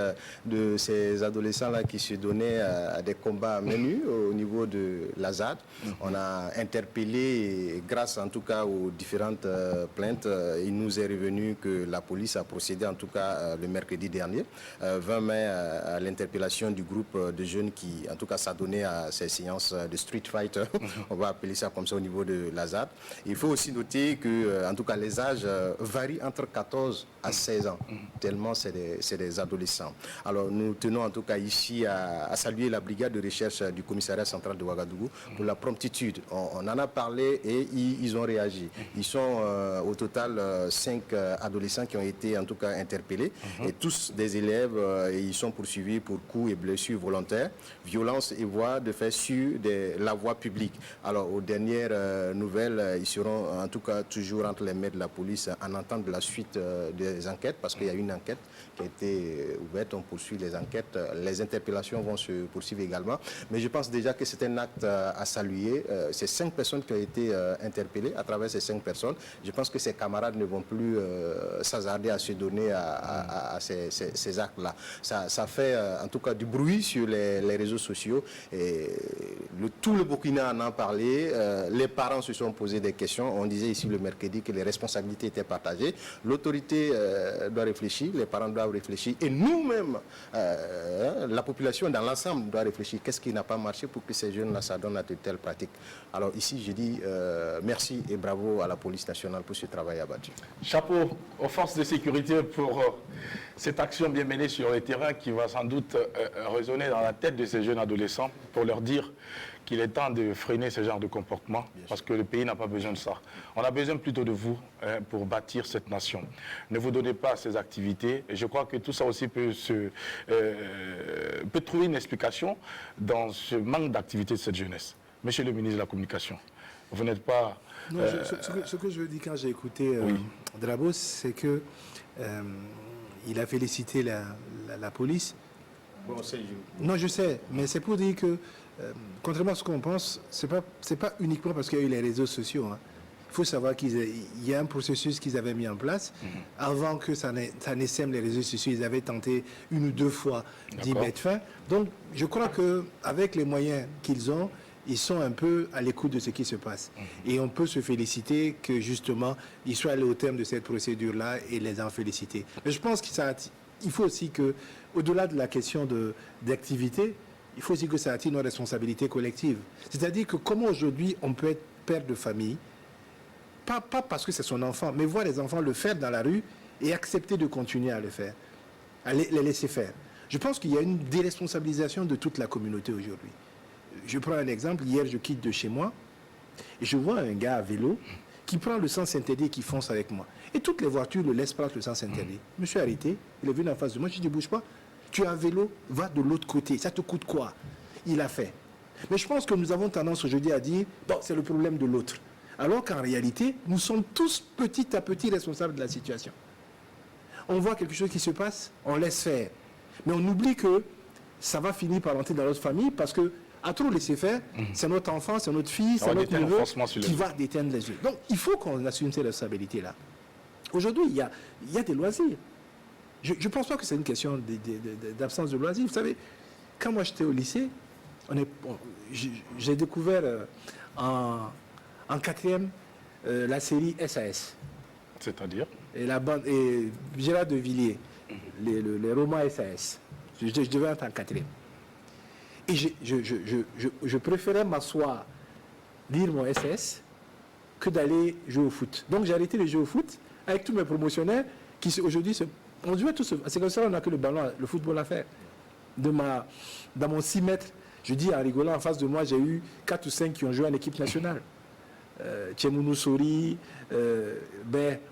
de ces adolescents-là qui se donnaient à des combats à main nue au niveau de la ZAD. On a interpellé, et grâce en tout cas aux différentes plaintes, il nous est revenu que la police a procédé, en tout cas le mercredi dernier, 20 mai, à l'interpellation du groupe de jeunes qui, en tout cas, s'adonnaient à ces séances de street fighter. On va appeler ça comme ça au niveau de la ZAD. Il faut aussi ajouter que, en tout cas, les âges varient entre 14 à 16 ans, tellement c'est des adolescents. Alors, nous tenons en tout cas ici à saluer la brigade de recherche du commissariat central de Ouagadougou pour la promptitude. On en a parlé et ils ont réagi. Ils sont au total 5 adolescents qui ont été en tout cas interpellés, et tous des élèves, et ils sont poursuivis pour coups et blessures volontaires, violences et voies de fait sur la voie publique. Alors, aux dernières nouvelles, ils seront en tout cas toujours entre les mains de la police en attente de la suite des enquêtes, parce qu'il y a une enquête qui a été ouverte, on poursuit les enquêtes, les interpellations vont se poursuivre également. Mais je pense déjà que c'est un acte à saluer. Ces 5 personnes qui ont été interpellées, à travers ces 5 personnes, je pense que ces camarades ne vont plus s'hasarder à se donner à ces actes-là. Ça fait en tout cas du bruit sur les réseaux sociaux. Et tout le Burkina en a parlé. Les parents se sont posés des questions. On disait ici le mercredi que les responsabilités étaient partagées. L'autorité doit réfléchir, les parents doivent réfléchir. Et nous-mêmes, la population dans l'ensemble doit réfléchir. Qu'est-ce qui n'a pas marché pour que ces jeunes-là s'adonnent à de telles pratiques? Alors ici, je dis merci et bravo à la police nationale pour ce travail abattu. Chapeau aux forces de sécurité pour cette action bien menée sur le terrain qui va sans doute résonner dans la tête de ces jeunes adolescents pour leur dire qu'il est temps de freiner ce genre de comportement parce que le pays n'a pas besoin de ça. On a besoin plutôt de vous pour bâtir cette nation. Ne vous donnez pas à ces activités et je crois que tout ça aussi peut trouver une explication dans ce manque d'activité de cette jeunesse. Monsieur le ministre de la Communication, vous n'êtes pas... Non, ce que je veux dire quand j'ai écouté Drabo, c'est que il a félicité la police. Bon, non, je sais, mais c'est pour dire que contrairement à ce qu'on pense, c'est pas uniquement parce qu'il y a eu les réseaux sociaux. Hein. Il faut savoir qu'il y a un processus qu'ils avaient mis en place. Avant que ça n'essaime les réseaux sociaux, ils avaient tenté 1 ou 2 fois d'y mettre fin. Donc, je crois qu'avec les moyens qu'ils ont, ils sont un peu à l'écoute de ce qui se passe. Et on peut se féliciter que, justement, ils soient allés au terme de cette procédure-là et les en féliciter. Mais je pense qu'il faut aussi que, au-delà de la question d'activité, il faut aussi que ça attire nos responsabilités collectives. C'est-à-dire que comment aujourd'hui on peut être père de famille, pas parce que c'est son enfant, mais voir les enfants le faire dans la rue et accepter de continuer à le faire, à les laisser faire. Je pense qu'il y a une déresponsabilisation de toute la communauté aujourd'hui. Je prends un exemple. Hier, je quitte de chez moi et je vois un gars à vélo qui prend le sens interdit et qui fonce avec moi. Et toutes les voitures le laissent prendre le sens interdit. Je me suis arrêté, il est venu en face de moi, je lui ai dit, bouge pas. Tu as un vélo, va de l'autre côté. Ça te coûte quoi? Il a fait. Mais je pense que nous avons tendance aujourd'hui à dire, bon, c'est le problème de l'autre. Alors qu'en réalité, nous sommes tous petit à petit responsables de la situation. On voit quelque chose qui se passe, on laisse faire. Mais on oublie que ça va finir par entrer dans notre famille parce que, à trop laisser faire, c'est notre enfant, c'est notre fille, c'est notre neveu qui va déteindre les yeux. Donc, il faut qu'on assume ces responsabilités-là. Aujourd'hui, il y a des loisirs. Je ne pense pas que c'est une question d'absence de loisirs. Vous savez, quand moi j'étais au lycée, j'ai découvert en 4e la série SAS. C'est-à-dire? Et Gérard de Villiers, les romans SAS. Je devais être en 4e. Et je préférais m'asseoir, lire mon SS, que d'aller jouer au foot. Donc j'ai arrêté de jouer au foot avec tous mes promotionnaires qui aujourd'hui on jouait tous. C'est comme ça qu'on n'a que le football à faire. Dans mon 6 mètres, je dis en rigolant, en face de moi, j'ai eu 4 ou 5 qui ont joué en équipe nationale. Tchemounou Sori,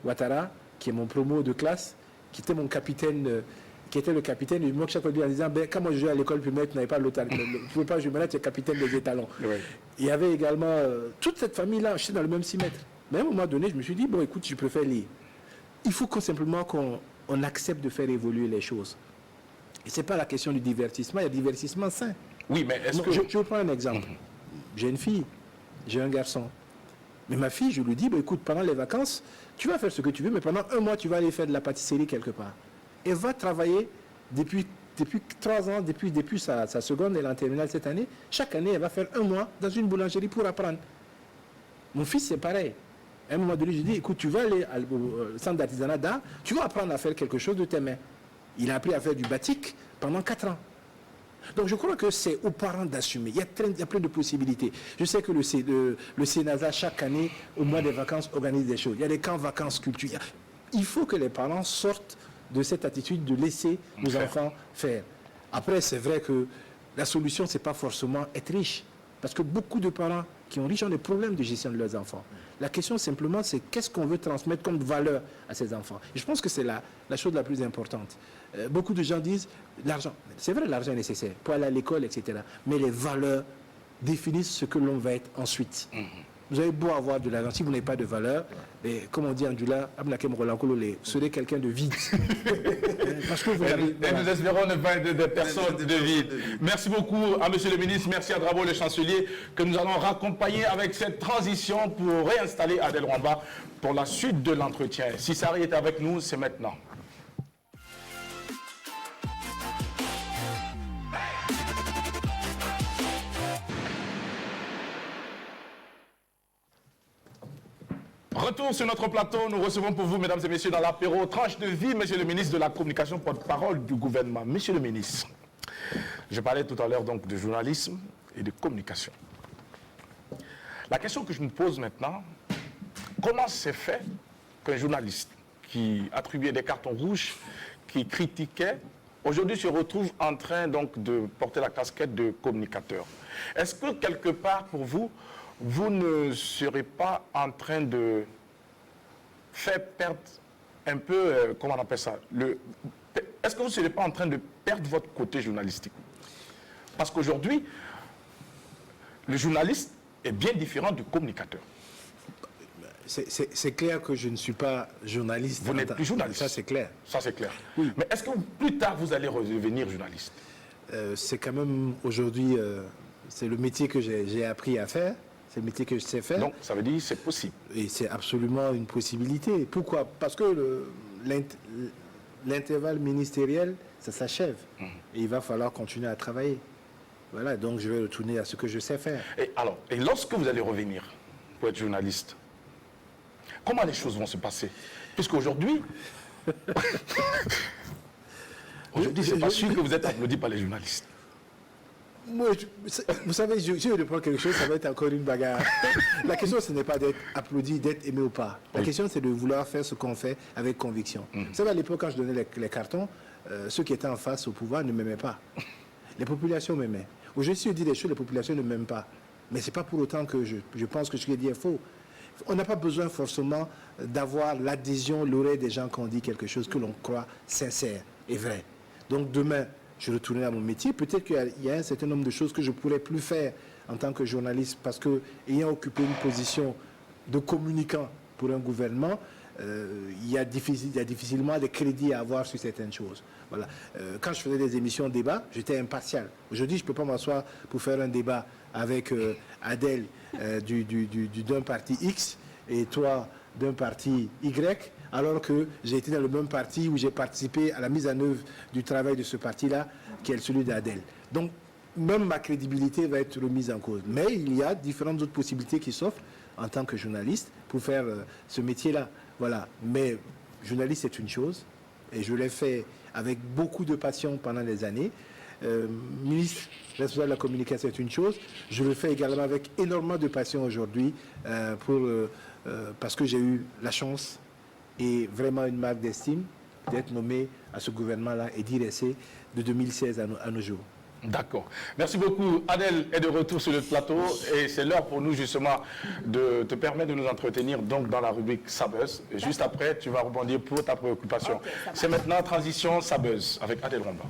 Ouattara, qui est mon promo de classe, qui était mon capitaine, qui était le capitaine. Et moi, chaque fois, en disant, quand moi je jouais à l'école primaire, tu n'avais pas l'autre. Tu ne pouvais pas jouer, maintenant tu es capitaine des étalons. Ouais. Il y avait également toute cette famille-là, j'étais dans le même 6 mètres. Mais à un moment donné, je me suis dit, bon, écoute, je préfère lire. Il faut simplement qu'on accepte de faire évoluer les choses. Et ce n'est pas la question du divertissement, il y a divertissement sain. Oui, mais est-ce que... Je prends un exemple. J'ai une fille, j'ai un garçon. Mais ma fille, je lui dis, écoute, pendant les vacances, tu vas faire ce que tu veux, mais pendant 1 mois, tu vas aller faire de la pâtisserie quelque part. Elle va travailler depuis 3 ans, depuis sa seconde, elle est en terminale cette année. Chaque année, elle va faire 1 mois dans une boulangerie pour apprendre. Mon fils, c'est pareil. À un moment donné, je dis, écoute, tu vas aller au centre d'artisanat d'art, tu vas apprendre à faire quelque chose de tes mains. Il a appris à faire du batik pendant 4 ans. Donc je crois que c'est aux parents d'assumer. Il y a plein de possibilités. Je sais que le Sénasa, chaque année, au mois des vacances, organise des choses. Il y a des camps vacances culture. Il faut que les parents sortent de cette attitude de laisser nos enfants faire. Après, c'est vrai que la solution, ce n'est pas forcément être riche. Parce que beaucoup de parents qui ont riches ont des problèmes de gestion de leurs enfants. La question simplement, c'est qu'est-ce qu'on veut transmettre comme valeur à ces enfants. Et je pense que c'est la chose la plus importante. Beaucoup de gens disent, l'argent, c'est vrai, l'argent est nécessaire pour aller à l'école, etc. Mais les valeurs définissent ce que l'on va être ensuite. Vous avez beau avoir de l'argent, si vous n'avez pas de valeur, et comme on dit en Djoula, vous serez quelqu'un de vide. Parce que vous avez, et nous espérons ne pas être des personnes de vide. Merci beaucoup à Monsieur le ministre, merci à Drabo le chancelier, que nous allons raccompagner avec cette transition pour réinstaller Adel Rwamba pour la suite de l'entretien. Si Sari est avec nous, c'est maintenant. Retour sur notre plateau, nous recevons pour vous, mesdames et messieurs, dans l'apéro Tranche de vie, monsieur le ministre de la Communication, porte-parole du gouvernement. Monsieur le ministre, je parlais tout à l'heure donc de journalisme et de communication. La question que je me pose maintenant, comment s'est fait qu'un journaliste qui attribuait des cartons rouges, qui critiquait, aujourd'hui se retrouve en train donc de porter la casquette de communicateur? Est-ce que quelque part pour vous, vous ne serez pas en train de faire perdre un peu, comment on appelle ça, est-ce que vous ne serez pas en train de perdre votre côté journalistique? Parce qu'aujourd'hui, le journaliste est bien différent du communicateur. C'est clair que je ne suis pas journaliste. Vous n'êtes plus journaliste. Ça, c'est clair. Ça, c'est clair. Oui. Mais est-ce que plus tard, vous allez redevenir journaliste? C'est quand même, aujourd'hui, c'est le métier que j'ai appris à faire. C'est le métier que je sais faire. Donc, ça veut dire que c'est possible. Et c'est absolument une possibilité. Pourquoi? Parce que l'intervalle ministériel, ça s'achève. Et il va falloir continuer à travailler. Voilà, donc je vais retourner à ce que je sais faire. Et alors, et lorsque vous allez revenir pour être journaliste, comment les choses vont se passer? Puisqu'aujourd'hui, c'est pas sûr que vous êtes applaudi par les journalistes. Moi, vous savez, si je reprends quelque chose, ça va être encore une bagarre. La question, ce n'est pas d'être applaudi, d'être aimé ou pas. La question, c'est de vouloir faire ce qu'on fait avec conviction. Vous savez, à l'époque, quand je donnais les cartons, ceux qui étaient en face au pouvoir ne m'aimaient pas. Les populations m'aimaient. Aujourd'hui, si je dis des choses, les populations ne m'aiment pas. Mais ce n'est pas pour autant que je pense que ce que je dis est faux. On n'a pas besoin forcément d'avoir l'adhésion, l'oreille des gens quand on dit quelque chose que l'on croit sincère et vrai. Donc demain, je retournerai à mon métier. Peut-être qu'il y a un certain nombre de choses que je ne pourrais plus faire en tant que journaliste parce que, ayant occupé une position de communicant pour un gouvernement, il y a difficilement des crédits à avoir sur certaines choses. Voilà. Quand je faisais des émissions de débat, j'étais impartial. Aujourd'hui, je ne peux pas m'asseoir pour faire un débat avec Adel d'un parti X et toi d'un parti Y, alors que j'ai été dans le même parti où j'ai participé à la mise en œuvre du travail de ce parti-là, qui est celui d'Adel. Donc, même ma crédibilité va être remise en cause. Mais il y a différentes autres possibilités qui s'offrent en tant que journaliste pour faire ce métier-là. Voilà. Mais journaliste, c'est une chose, et je l'ai fait avec beaucoup de passion pendant des années. Ministre responsable de la communication, c'est une chose. Je le fais également avec énormément de passion aujourd'hui parce que j'ai eu la chance et vraiment une marque d'estime d'être nommé à ce gouvernement-là et d'y rester de 2016 à nos jours. D'accord. Merci beaucoup. Adel est de retour sur le plateau et c'est l'heure pour nous justement de te permettre de nous entretenir donc dans la rubrique Sabuzz. Juste après, tu vas rebondir pour ta préoccupation. Okay, c'est maintenant transition Sabuzz avec Adel Rwamba.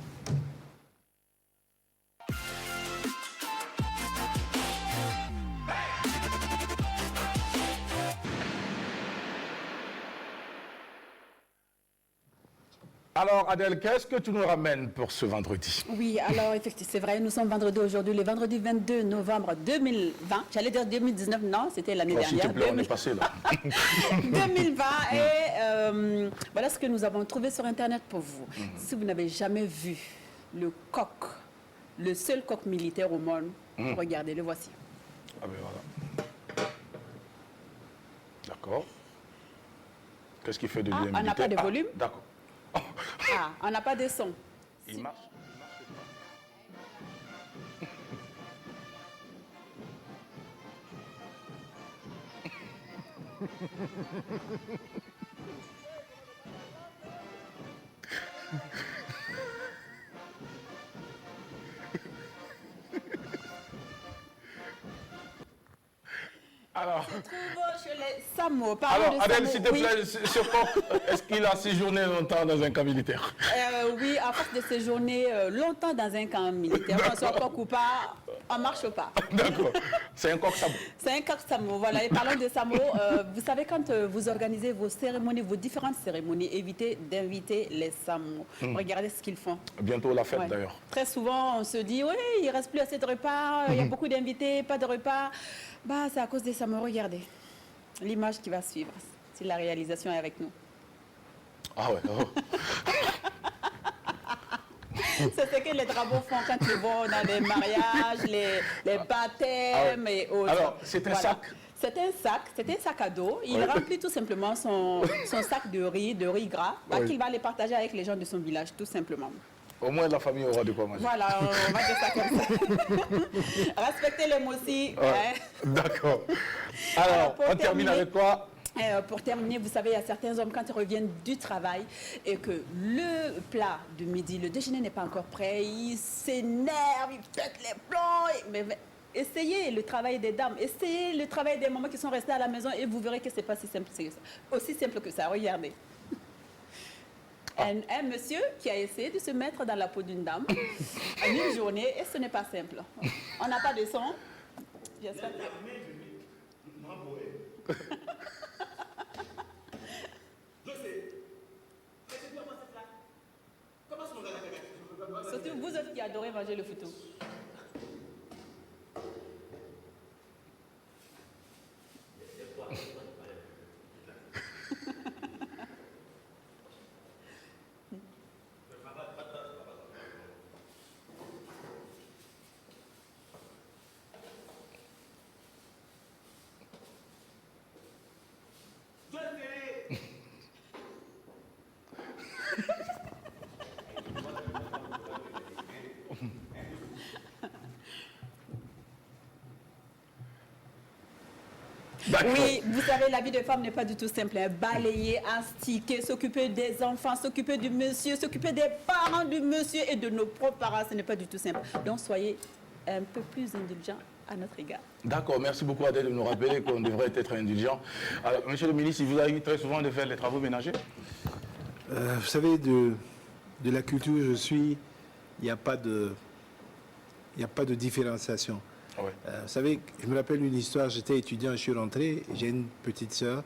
Alors Adel, qu'est-ce que tu nous ramènes pour ce vendredi? Oui, alors effectivement, c'est vrai, nous sommes vendredi aujourd'hui, le vendredi 22 novembre 2020. J'allais dire 2019, non, c'était l'année dernière. S'il te plaît, on est passé là. 2020 et voilà ce que nous avons trouvé sur Internet pour vous. Si vous n'avez jamais vu le coq, le seul coq militaire au monde, regardez, le voici. Ah ben voilà. D'accord. Qu'est-ce qu'il fait de lui on n'a pas de volume. D'accord. Ah, on n'a pas de son. Il marche Alors, Chez les Samo, parlons alors de Adèle, Samo, s'il te oui. plaît, ce coq, est-ce qu'il a séjourné longtemps dans un camp militaire? Oui, à force de séjourner longtemps dans un camp militaire, qu'on soit coq ou pas, on ne marche pas. D'accord. C'est un coq sabot. C'est un coq Samo, voilà. Et parlons de Samo, vous savez, quand vous organisez vos cérémonies, vos différentes cérémonies, évitez d'inviter les Samo. Regardez ce qu'ils font. Bientôt la fête Ouais. d'ailleurs. Très souvent, on se dit, oui, il ne reste plus assez de repas, il y a beaucoup d'invités, pas de repas. Bah, c'est à cause des Samo. Regardez l'image qui va suivre, si la réalisation est avec nous. Ah ouais. Oh. C'est ce que les drapeaux font quand ils vont dans les mariages, les baptêmes et autres. Alors, c'est un sac. C'est un sac à dos. Il remplit tout simplement son sac de riz gras, Oui. qu'il va les partager avec les gens de son village, tout simplement. Au moins la famille aura de quoi manger. Voilà, on va dire ça comme ça. Respectez les mots aussi. Ouais. Hein. D'accord. Alors, Alors, pour on termine terminer- avec quoi? Pour terminer, vous savez, il y a certains hommes, quand ils reviennent du travail et que le plat de midi, le déjeuner n'est pas encore prêt, ils s'énervent, ils pètent les plombs. Mais essayez le travail des dames, essayez le travail des mamans qui sont restées à la maison et vous verrez que ce n'est pas si simple que ça. Aussi simple que ça, regardez. Un monsieur qui a essayé de se mettre dans la peau d'une dame en une journée et ce n'est pas simple. On n'a pas de son. J'espère que... Surtout vous autres qui adorez manger le photo. D'accord. Oui, vous savez, la vie de femme n'est pas du tout simple. Hein. Balayer, astiquer, s'occuper des enfants, s'occuper du monsieur, s'occuper des parents du monsieur et de nos propres parents, ce n'est pas du tout simple. Donc soyez un peu plus indulgents à notre égard. D'accord, merci beaucoup Adèle de nous rappeler qu'on devrait être indulgent. Alors, monsieur le ministre, il vous arrive très souvent de faire les travaux ménagers? Vous savez, de la culture où je suis, il n'y a pas de différenciation. Ouais. Vous savez, je me rappelle une histoire, j'étais étudiant, je suis rentré, j'ai une petite sœur,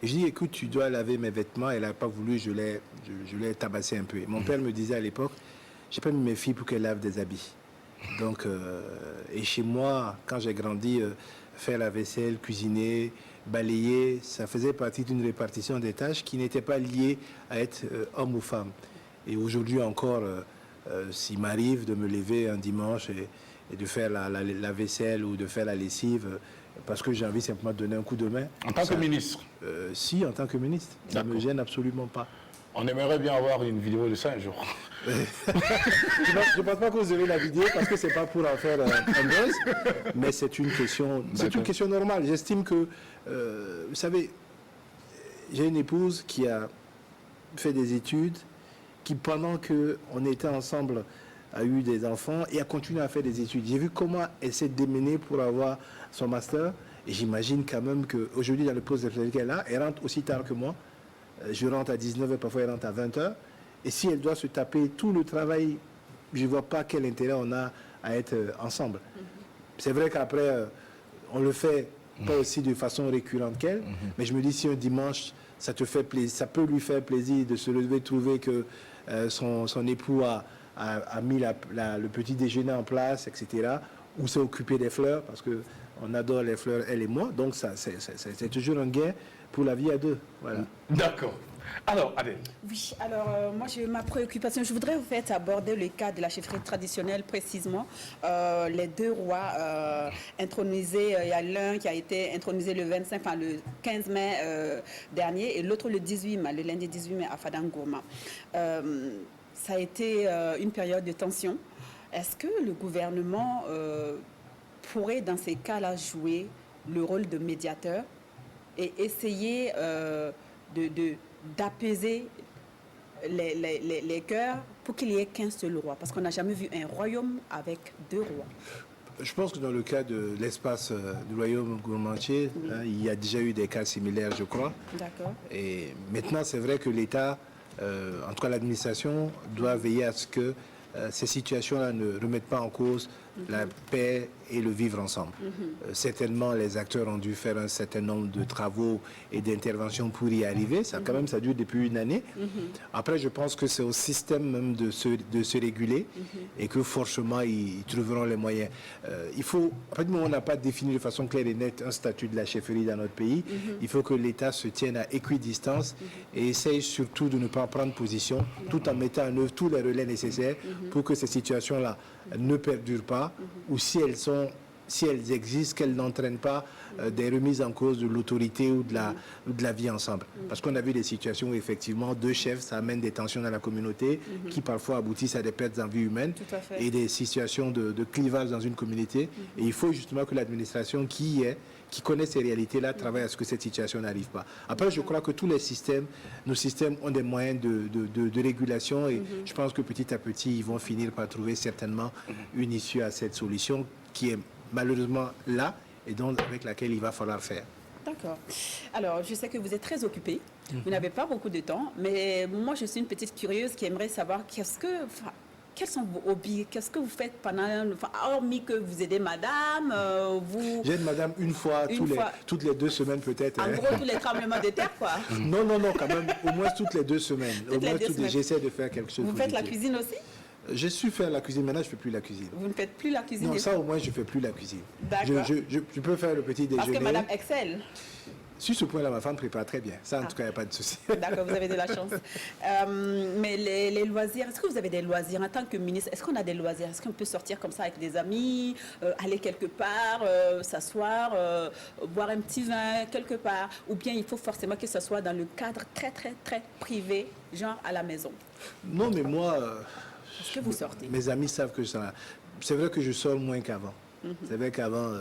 et je dis, écoute, tu dois laver mes vêtements, elle n'a pas voulu, je l'ai tabassé un peu. Et mon père me disait à l'époque, j'ai pas mis mes filles pour qu'elles lavent des habits. Donc, et chez moi, quand j'ai grandi, faire la vaisselle, cuisiner, balayer, ça faisait partie d'une répartition des tâches qui n'était pas liée à être homme ou femme. Et aujourd'hui encore, s'il m'arrive de me lever un dimanche et de faire la vaisselle ou de faire la lessive, parce que j'ai envie simplement de donner un coup de main. En tant que ministre? Si, en tant que ministre. Ça ne me gêne absolument pas. On aimerait bien avoir une vidéo de ça un jour. Je ne pense pas que vous aurez la vidéo parce que ce n'est pas pour en faire un buzz, mais c'est une question normale. J'estime que, vous savez, j'ai une épouse qui a fait des études, qui pendant qu'on était ensemble a eu des enfants et a continué à faire des études. J'ai vu comment elle s'est démenée pour avoir son master et j'imagine quand même qu'aujourd'hui dans le poste de travail qu'elle a, elle rentre aussi tard que moi. Je rentre à 19h, parfois elle rentre à 20h. Et si elle doit se taper tout le travail, je ne vois pas quel intérêt on a à être ensemble. C'est vrai qu'après, on le fait pas aussi de façon récurrente qu'elle, mais je me dis si un dimanche, ça te fait plaisir, ça peut lui faire plaisir de se lever, trouver que son époux a mis le petit déjeuner en place, etc., ou s'est occupé des fleurs, parce qu'on adore les fleurs, elle et moi, donc c'est toujours un gain pour la vie à deux. Voilà. D'accord. Alors, Adèle. Oui, alors moi j'ai ma préoccupation. Je voudrais en fait aborder le cas de la chefferie traditionnelle précisément. Les deux rois intronisés, il y a l'un qui a été intronisé le 15 mai dernier et l'autre le 18 mai, le lundi 18 mai à Fadangourma. Ça a été une période de tension. Est-ce que le gouvernement pourrait dans ces cas-là jouer le rôle de médiateur et essayer d'apaiser les cœurs pour qu'il n'y ait qu'un seul roi. Parce qu'on n'a jamais vu un royaume avec 2 rois. Je pense que dans le cas de l'espace du royaume gourmandier, il y a déjà eu des cas similaires, je crois. D'accord. Et maintenant, c'est vrai que l'État, en tout cas l'administration, doit veiller à ce que ces situations-là ne remettent pas en cause la paix et le vivre ensemble. Certainement, les acteurs ont dû faire un certain nombre de travaux et d'interventions pour y arriver. Ça, quand même, ça dure depuis une année. Après, je pense que c'est au système même de se réguler et que forcément, ils trouveront les moyens. Il faut, à partir du moment où on n'a pas défini de façon claire et nette un statut de la chefferie dans notre pays, il faut que l'État se tienne à équidistance et essaye surtout de ne pas prendre position, tout en mettant en œuvre tous les relais nécessaires pour que ces situations-là ne perdurent pas, ou si elles existent, qu'elles n'entraînent pas des remises en cause de l'autorité ou de la vie ensemble. Parce qu'on a vu des situations où effectivement 2 chefs, ça amène des tensions dans la communauté qui parfois aboutissent à des pertes en vie humaine et des situations de clivage dans une communauté. Et il faut justement que l'administration qui connaît ces réalités-là travaille à ce que cette situation n'arrive pas. Après, je crois que tous les systèmes, nos systèmes ont des moyens de régulation et je pense que petit à petit, ils vont finir par trouver certainement une issue à cette solution qui est malheureusement là et donc avec laquelle il va falloir faire. D'accord. Alors, je sais que vous êtes très occupé. Vous n'avez pas beaucoup de temps, mais moi, je suis une petite curieuse qui aimerait savoir quels sont vos hobbies? Qu'est-ce que vous faites hormis que vous aidez madame, vous... J'aide madame une fois, toutes les 2 semaines peut-être. En gros, tous les tremblements de terre, quoi. Non, quand même, au moins toutes les 2 semaines. J'essaie de faire quelque chose. Vous faites la cuisine aussi? Je suis faire la cuisine, maintenant je ne fais plus la cuisine. Vous ne faites plus la cuisine? Non, ça au moins je ne fais plus la cuisine. D'accord. Je peux faire le petit déjeuner. Parce que madame excelle. Sur ce point-là, ma femme prépare très bien. Ça, en tout cas, il n'y a pas de souci. D'accord, vous avez de la chance. Mais les loisirs, est-ce que vous avez des loisirs en tant que ministre? Est-ce qu'on a des loisirs? Est-ce qu'on peut sortir comme ça avec des amis, aller quelque part, s'asseoir, boire un petit vin quelque part? Ou bien il faut forcément que ce soit dans le cadre très, très, très privé, genre à la maison? Non, mais moi... Est-ce que vous sortez? Mes amis savent que ça... C'est vrai que je sors moins qu'avant. C'est vrai qu'avant...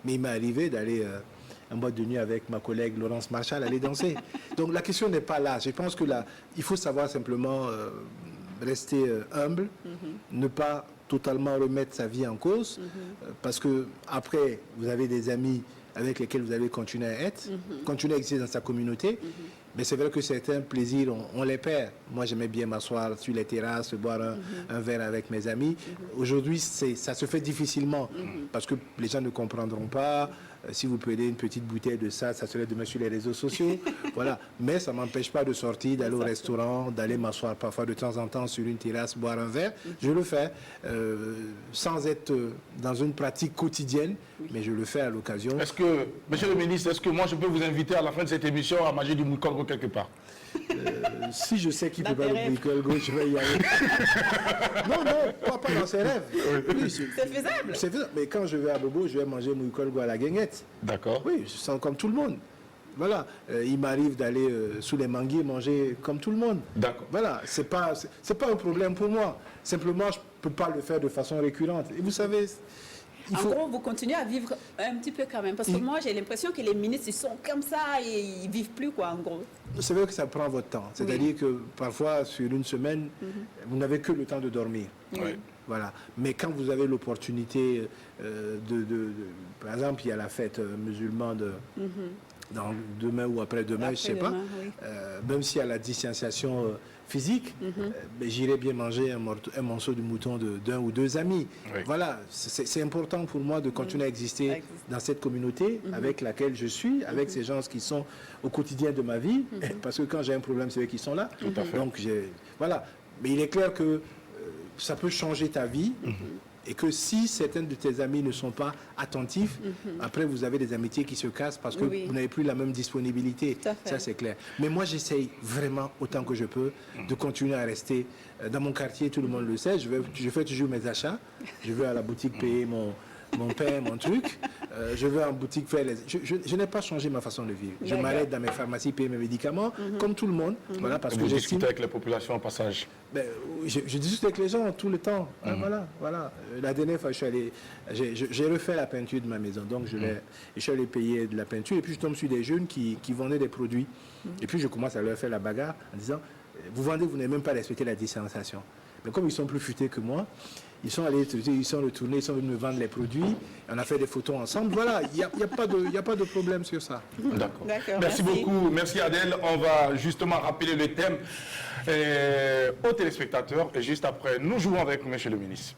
mais il m'est arrivé d'aller... en boîte de nuit avec ma collègue Laurence Marchal, aller danser. Donc la question n'est pas là. Je pense que là, il faut savoir simplement rester humble, ne pas totalement remettre sa vie en cause, parce que après, vous avez des amis avec lesquels vous allez continuer à être, continuer à exister dans sa communauté. Mais c'est vrai que certains plaisirs, on les perd. Moi, j'aimais bien m'asseoir sur les terrasses, boire un verre avec mes amis. Aujourd'hui, ça se fait difficilement parce que les gens ne comprendront pas. Si vous prenez une petite bouteille de ça serait demain sur les réseaux sociaux. Voilà. Mais ça ne m'empêche pas de sortir, d'aller au restaurant, d'aller m'asseoir parfois de temps en temps sur une terrasse, boire un verre. Je le fais sans être dans une pratique quotidienne, mais je le fais à l'occasion. Est-ce que, monsieur le ministre, est-ce que moi je peux vous inviter à la fin de cette émission à manger du moukolgo quelque part? Si je sais qui peut pas le moukolgo, je vais y aller. Non, pas dans ses rêves. Oui, c'est faisable. C'est faisable. Mais quand je vais à Bobo, je vais manger moukolgo à la guinguette. D'accord. Oui, je sens comme tout le monde. Voilà, il m'arrive d'aller sous les manguiers manger comme tout le monde. D'accord. Voilà, c'est pas un problème pour moi. Simplement, je peux pas le faire de façon récurrente. Et vous savez, en gros, vous continuez à vivre un petit peu quand même. Parce que moi, j'ai l'impression que les ministres, ils sont comme ça et ils vivent plus, quoi, en gros. C'est vrai que ça prend votre temps. C'est-à-dire que parfois, sur une semaine, vous n'avez que le temps de dormir. Oui. Voilà. Mais quand vous avez l'opportunité par exemple, il y a la fête musulmane dans demain ou après-demain, je ne sais pas. Oui. Même s'il y a la distanciation physique, j'irai bien manger un morceau de mouton d'un ou 2 amis. Oui. Voilà, c'est important pour moi de continuer à exister dans cette communauté avec laquelle je suis, avec ces gens qui sont au quotidien de ma vie, parce que quand j'ai un problème, c'est eux qui sont là. Tout à fait. Donc, voilà. Mais il est clair que ça peut changer ta vie. Et que si certains de tes amis ne sont pas attentifs, après vous avez des amitiés qui se cassent parce que vous n'avez plus la même disponibilité. Ça c'est clair. Mais moi j'essaye vraiment autant que je peux de continuer à rester dans mon quartier, tout le monde le sait. Je fais toujours mes achats. Je vais à la boutique payer mon pain, mon truc. Je vais en boutique faire les... Je n'ai pas changé ma façon de vivre. Je m'arrête dans mes pharmacies, payer mes médicaments, comme tout le monde. Voilà, parce que Vous j'estime... discutez avec les populations au passage. Ben, je discute avec les gens tout le temps. Hein, voilà. La dernière fois, je suis allé... J'ai refait la peinture de ma maison. Donc, je suis allé payer de la peinture. Et puis, je tombe sur des jeunes qui vendaient des produits. Et puis, je commence à leur faire la bagarre en disant, vous vendez, vous n'avez même pas respecté la distanciation. Mais comme ils sont plus futés que moi, ils sont allés, ils sont retournés, ils sont venus me vendre les produits. On a fait des photos ensemble. Voilà, il n'y a pas de problème sur ça. D'accord. D'accord, Merci beaucoup. Merci Adèle. On va justement rappeler le thème aux téléspectateurs. Et juste après, nous jouons avec Monsieur le ministre.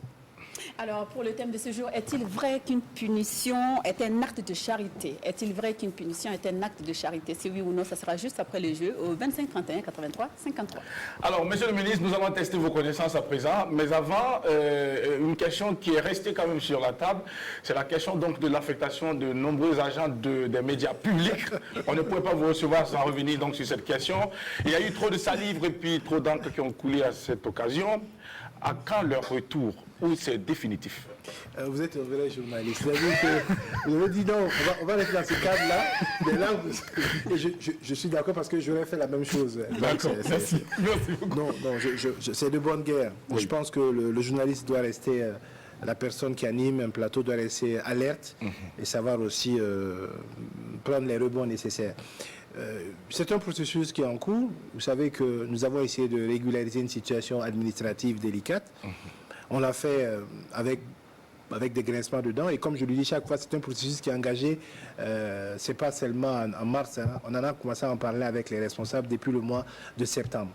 Alors, pour le thème de ce jour, est-il vrai qu'une punition est un acte de charité? Est-il vrai qu'une punition est un acte de charité? Si oui ou non, ça sera juste après le jeu au 25 31 83 53. Alors, Monsieur le ministre, nous allons tester vos connaissances à présent. Mais avant, une question qui est restée quand même sur la table, c'est la question donc de l'affectation de nombreux agents des médias publics. On ne pouvait pas vous recevoir sans revenir donc sur cette question. Il y a eu trop de salive et puis trop d'encre qui ont coulé à cette occasion. À quand leur retour? Ou c'est définitif? Vous êtes un vrai journaliste. C'est-à-dire que vous avez dit non, on va rester dans ce cadre-là. Mais là, je suis d'accord parce que j'aurais fait la même chose. D'accord, merci. Merci beaucoup. Non, c'est de bonne guerre. Oui. Je pense que le journaliste doit rester, la personne qui anime un plateau doit rester alerte et savoir aussi prendre les rebonds nécessaires. C'est un processus qui est en cours. Vous savez que nous avons essayé de régulariser une situation administrative délicate. On l'a fait avec des grincements dedans. Et comme je le dis chaque fois, c'est un processus qui est engagé. C'est pas seulement en mars. Hein. On en a commencé à en parler avec les responsables depuis le mois de septembre.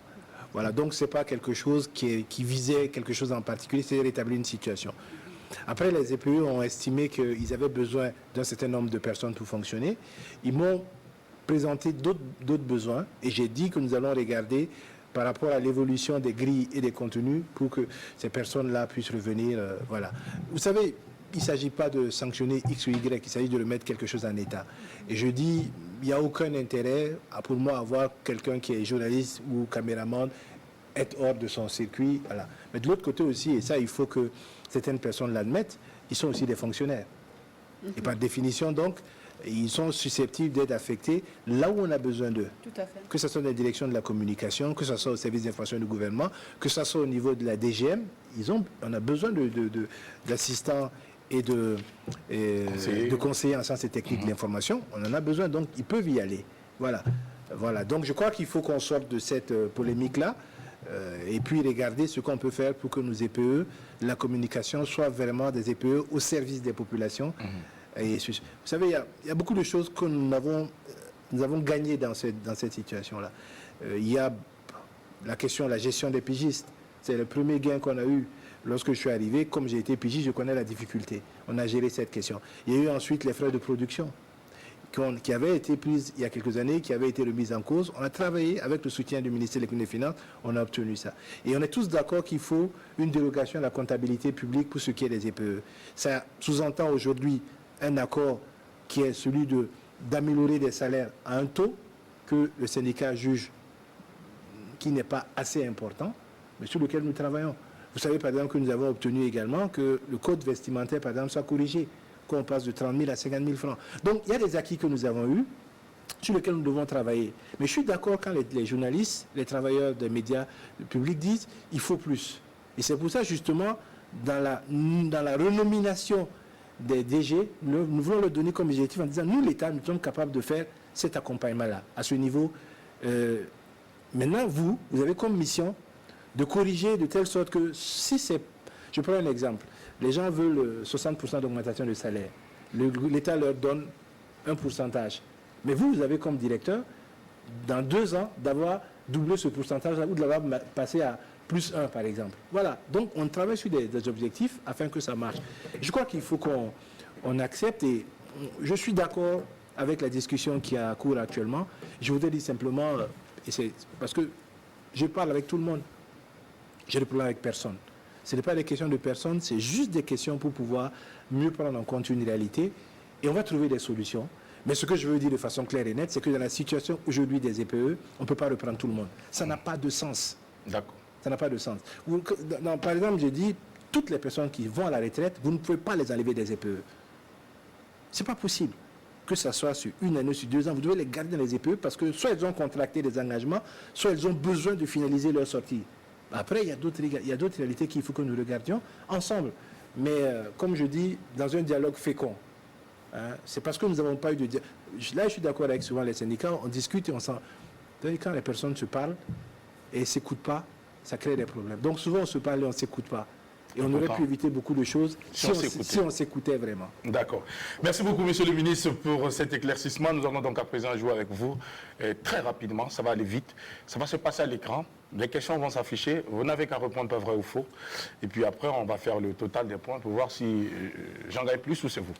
Voilà. Donc c'est pas quelque chose qui visait quelque chose en particulier, c'est rétablir une situation. Après, les EPE ont estimé qu'ils avaient besoin d'un certain nombre de personnes pour fonctionner. Ils m'ont présenté d'autres besoins et j'ai dit que nous allons regarder par rapport à l'évolution des grilles et des contenus pour que ces personnes-là puissent revenir. Voilà. Vous savez, il ne s'agit pas de sanctionner X ou Y, il s'agit de remettre quelque chose en état. Et je dis, il n'y a aucun intérêt pour moi à voir quelqu'un qui est journaliste ou caméraman être hors de son circuit. Voilà. Mais de l'autre côté aussi, et ça il faut que certaines personnes l'admettent, ils sont aussi des fonctionnaires. Et par définition donc, ils sont susceptibles d'être affectés là où on a besoin d'eux. Tout à fait. Que ce soit dans la direction de la communication, que ce soit au service d'information du gouvernement, que ce soit au niveau de la DGM, on a besoin d'assistants et de conseillers en sciences et techniques de l'information. On en a besoin, donc ils peuvent y aller. Voilà. Donc je crois qu'il faut qu'on sorte de cette polémique-là et puis regarder ce qu'on peut faire pour que nos EPE, la communication, soient vraiment des EPE au service des populations. Et, vous savez, il y a beaucoup de choses que nous avons gagnées dans cette situation-là. Il y a la question de la gestion des pigistes. C'est le premier gain qu'on a eu lorsque je suis arrivé. Comme j'ai été pigiste, je connais la difficulté. On a géré cette question. Il y a eu ensuite les frais de production qui avaient été prises il y a quelques années, qui avaient été remises en cause. On a travaillé avec le soutien du ministère de l'économie et des Finances, on a obtenu ça. Et on est tous d'accord qu'il faut une dérogation à la comptabilité publique pour ce qui est des EPE. Ça sous-entend aujourd'hui un accord qui est celui d'améliorer des salaires à un taux que le syndicat juge qui n'est pas assez important, mais sur lequel nous travaillons. Vous savez par exemple que nous avons obtenu également que le code vestimentaire par exemple soit corrigé, qu'on passe de 30 000 à 50 000 francs. Donc il y a des acquis que nous avons eus sur lesquels nous devons travailler. Mais je suis d'accord quand les journalistes, les travailleurs des médias publics disent il faut plus. Et c'est pour ça justement dans la renomination des DG, nous voulons le donner comme objectif en disant nous, l'État, nous sommes capables de faire cet accompagnement-là, à ce niveau. Maintenant, vous avez comme mission de corriger de telle sorte que si c'est... Je prends un exemple. Les gens veulent 60% d'augmentation de salaire. L'État leur donne un pourcentage. Mais vous avez comme directeur, dans 2 ans, d'avoir doublé ce pourcentage ou de l'avoir passé à plus 1 par exemple. Voilà, donc on travaille sur des objectifs afin que ça marche. Je crois qu'il faut qu'on accepte et je suis d'accord avec la discussion qui est en cours actuellement. Je voudrais dire simplement, et c'est parce que je parle avec tout le monde, je ne parle avec personne. Ce n'est pas des questions de personnes, c'est juste des questions pour pouvoir mieux prendre en compte une réalité et on va trouver des solutions. Mais ce que je veux dire de façon claire et nette, c'est que dans la situation aujourd'hui des EPE, on ne peut pas reprendre tout le monde. Ça n'a pas de sens. D'accord. Ça n'a pas de sens. Par exemple, j'ai dit, toutes les personnes qui vont à la retraite, vous ne pouvez pas les enlever des EPE. C'est pas possible. Que ça soit sur 1 année, sur 2 ans, vous devez les garder dans les EPE parce que soit elles ont contracté des engagements, soit elles ont besoin de finaliser leur sortie. Après, il y a d'autres réalités qu'il faut que nous regardions ensemble. Mais comme je dis, dans un dialogue fécond, hein, c'est parce que nous n'avons pas eu de dialogue. Là, je suis d'accord avec souvent les syndicats, on discute et on sent. Quand les personnes se parlent et ne s'écoutent pas, ça crée des problèmes. Donc souvent, on se parle et on ne s'écoute pas. Et on aurait pu éviter beaucoup de choses si on s'écoutait vraiment. D'accord. Merci beaucoup, monsieur le ministre, pour cet éclaircissement. Nous allons donc à présent jouer avec vous très rapidement. Ça va aller vite. Ça va se passer à l'écran. Les questions vont s'afficher. Vous n'avez qu'à répondre pas vrai ou faux. Et puis après, on va faire le total des points pour voir si j'en gagne plus ou c'est vous.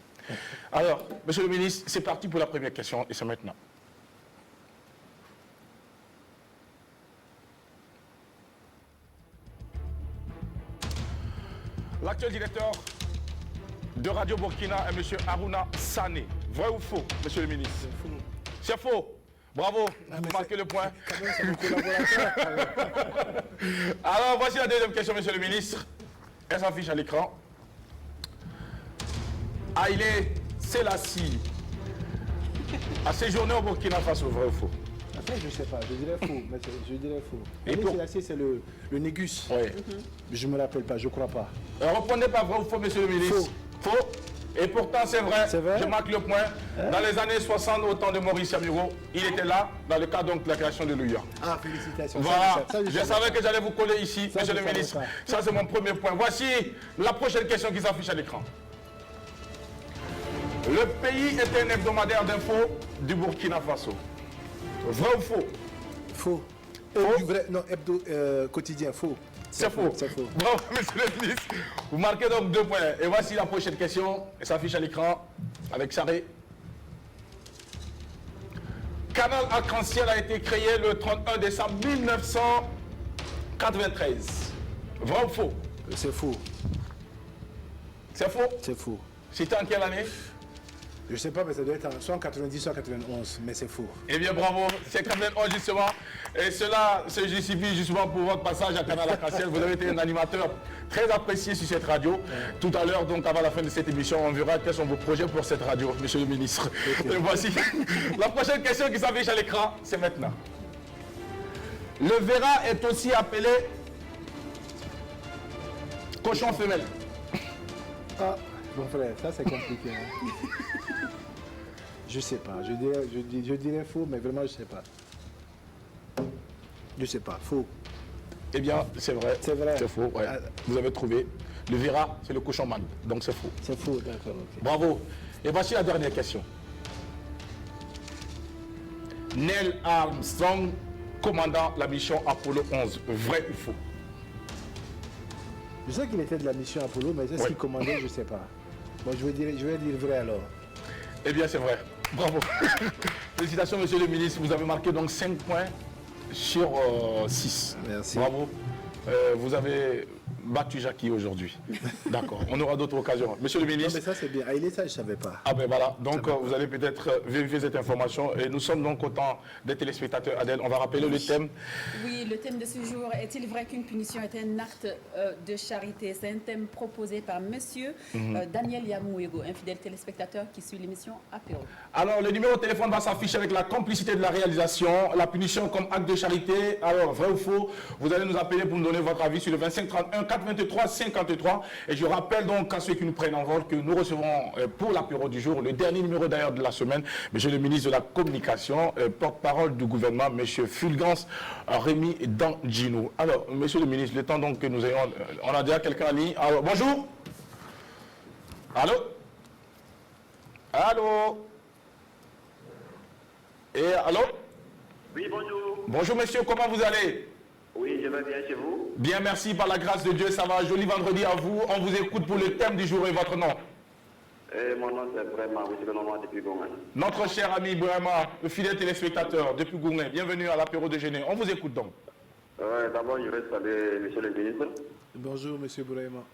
Alors, monsieur le ministre, c'est parti pour la première question et c'est maintenant. L'actuel directeur de Radio Burkina est M. Haruna Sané. Vrai ou faux, monsieur le ministre? C'est faux. Bravo, vous marquez le point. C'est mon collaborateur. Alors, voici la deuxième question, monsieur le ministre. Elle s'affiche à l'écran. Haïlé Selassie a séjourné au Burkina Faso, vrai ou faux? Après, je ne sais pas, je dirais faux. Mais je dirais faux. Et pour... c'est le Négus. Oui. Je ne me rappelle pas, je ne crois pas. Répondez pas vrai ou faux, monsieur le ministre? Faux. Et pourtant, c'est vrai. Je marque le point. Dans les années 60, au temps de Maurice Amiro, il était là, dans le cadre donc, de la création de l'UIA. Ah, félicitations. Voilà. Je savais que j'allais vous coller ici, monsieur le ministre. Ça, c'est mon premier point. Voici la prochaine question qui s'affiche à l'écran. Le pays est un hebdomadaire d'info du Burkina Faso. Vrai ou faux? Faux. Vrai, non, hebdo, quotidien, faux. C'est faux. C'est faux. Bravo, monsieur le ministre. Vous marquez donc 2 points. Et voici la prochaine question. Elle s'affiche à l'écran avec Saré. Canal Arc-en-Ciel a été créé le 31 décembre 1993. Vrai ou faux? C'est faux. C'est faux? C'est faux. C'était en quelle année? Je ne sais pas, mais ça doit être soit en 90, soit en 91, mais c'est faux. Eh bien, bravo. C'est 91 justement. Et cela se justifie justement pour votre passage à Canal Arc-en-Ciel. Vous avez été un animateur très apprécié sur cette radio. Tout à l'heure, donc avant la fin de cette émission, on verra quels sont vos projets pour cette radio, monsieur le ministre. Et voici la prochaine question qui s'affiche à l'écran, c'est maintenant. Le Vera est aussi appelé cochon femelle. Ah, bon frère, ça c'est compliqué. Hein. Je sais pas. Je dirais faux, mais vraiment je sais pas. Je sais pas. Faux. Eh bien, c'est vrai. C'est vrai. C'est faux. Ouais. Vous avez trouvé. Le Vera, c'est le cochon man. Donc c'est faux. C'est faux, d'accord. Okay. Bravo. Et voici la dernière question. Neil Armstrong, commandant la mission Apollo 11. Vrai ou faux? Je sais qu'il était de la mission Apollo, mais est-ce qu'il commandait? Je ne sais pas. Bon, je vais dire vrai alors. Eh bien, c'est vrai. Bravo. Félicitations, monsieur le ministre. Vous avez marqué donc 5 points sur 6. Merci. Bravo. Vous avez battu Jackie aujourd'hui. D'accord. On aura d'autres occasions. Monsieur le ministre. Non, mais ça, c'est bien. Ah, il est ça, je ne savais pas. Ah ben voilà. Donc, vous allez peut-être vérifier cette information. Et nous sommes donc autant des téléspectateurs. Adèle, on va rappeler le thème. Oui, le thème de ce jour, est-il vrai qu'une punition est un acte de charité? C'est un thème proposé par monsieur Daniel Yamouego, un fidèle téléspectateur qui suit l'émission Apéro. Alors, le numéro de téléphone va s'afficher avec la complicité de la réalisation, la punition comme acte de charité. Alors, vrai ou faux? Vous allez nous appeler pour nous donner votre avis sur le 25 31 423 53. Et je rappelle donc à ceux qui nous prennent en vol que nous recevrons pour l'apéro du jour, le dernier numéro d'ailleurs de la semaine, monsieur le ministre de la Communication, porte-parole du gouvernement, monsieur Fulgence Rémi Danjino. Alors, monsieur le ministre, le temps donc que nous ayons, on a déjà quelqu'un en ligne. Alors, bonjour. Allô? Allô? Et allô? Oui, bonjour. Bonjour monsieur, comment vous allez? Oui, je vais bien chez vous. Bien, merci, par la grâce de Dieu, ça va. Joli vendredi à vous. On vous écoute pour le thème du jour et votre nom. Mon nom c'est vraiment, oui, c'est le nom depuis Gourmet. Notre cher ami Brahma, le fidèle téléspectateur depuis Gourmet, bienvenue à l'apéro déjeuner. On vous écoute donc. D'abord, je vais saluer monsieur le ministre. Bonjour, monsieur Bourema.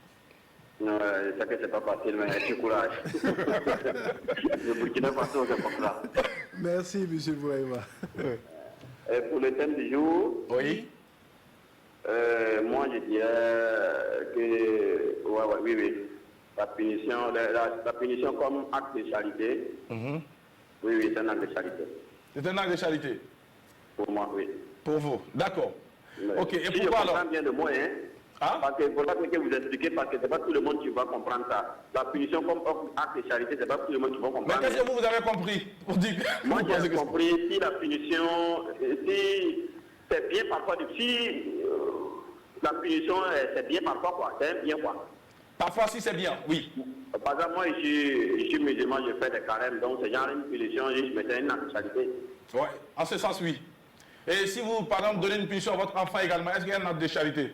Je sais que c'est pas facile, mais j'ai courage. Le Burkina Faso, c'est comme ça. Merci, monsieur Bourema. Pour le thème du jour, Oui. Moi, je dirais que, oui. La punition comme acte de charité, oui, c'est un acte de charité. C'est un acte de charité? Pour moi, oui. Pour vous, d'accord. Ok, et si pourquoi je comprends alors? bien de moi, hein, parce qu'il faudra que vous expliquez, parce que ce n'est pas tout le monde qui va comprendre ça. La punition comme acte de charité, ce n'est pas tout le monde qui va comprendre. Mais qu'est-ce que vous avez compris pour dire que moi, j'ai compris si la punition, si c'est bien parfois, si la punition, c'est bien parfois, quoi. C'est bien, quoi. Parfois, si c'est bien, oui. Par exemple, moi, je suis musulman, je fais des carèmes, donc c'est genre une punition, je mettais une acte de charité. Oui, en ce sens, oui. Et si vous, par exemple, donnez une punition à votre enfant également, est-ce qu'il y a un acte de charité?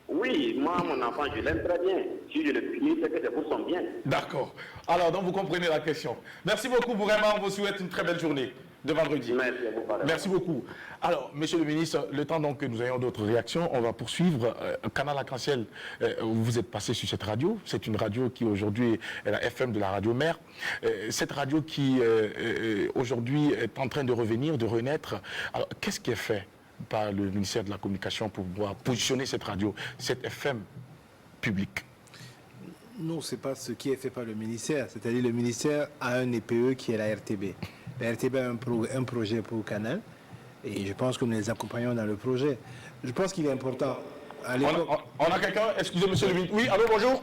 Oui, moi, mon enfant, je l'aime très bien. Si je le punis, c'est que c'est pour son bien. D'accord. Alors, donc, vous comprenez la question. Merci beaucoup, vraiment, on vous souhaite une très belle journée de vendredi. Merci à vous. Merci beaucoup. Alors, monsieur le ministre, le temps donc que nous ayons d'autres réactions, on va poursuivre. Canal Arc-en-Ciel, vous êtes passé sur cette radio. C'est une radio qui aujourd'hui est la FM de la radio mère. Cette radio qui aujourd'hui est en train de revenir, de renaître. Alors, qu'est-ce qui est fait par le ministère de la Communication pour pouvoir positionner cette radio, cette FM publique? Non, ce n'est pas ce qui est fait par le ministère. C'est-à-dire le ministère a un EPE qui est la RTB. La RTB a un projet pour Canal et je pense que nous les accompagnons dans le projet. Je pense qu'il est important. On a quelqu'un? Excusez, monsieur le ministre. Oui, allô, bonjour.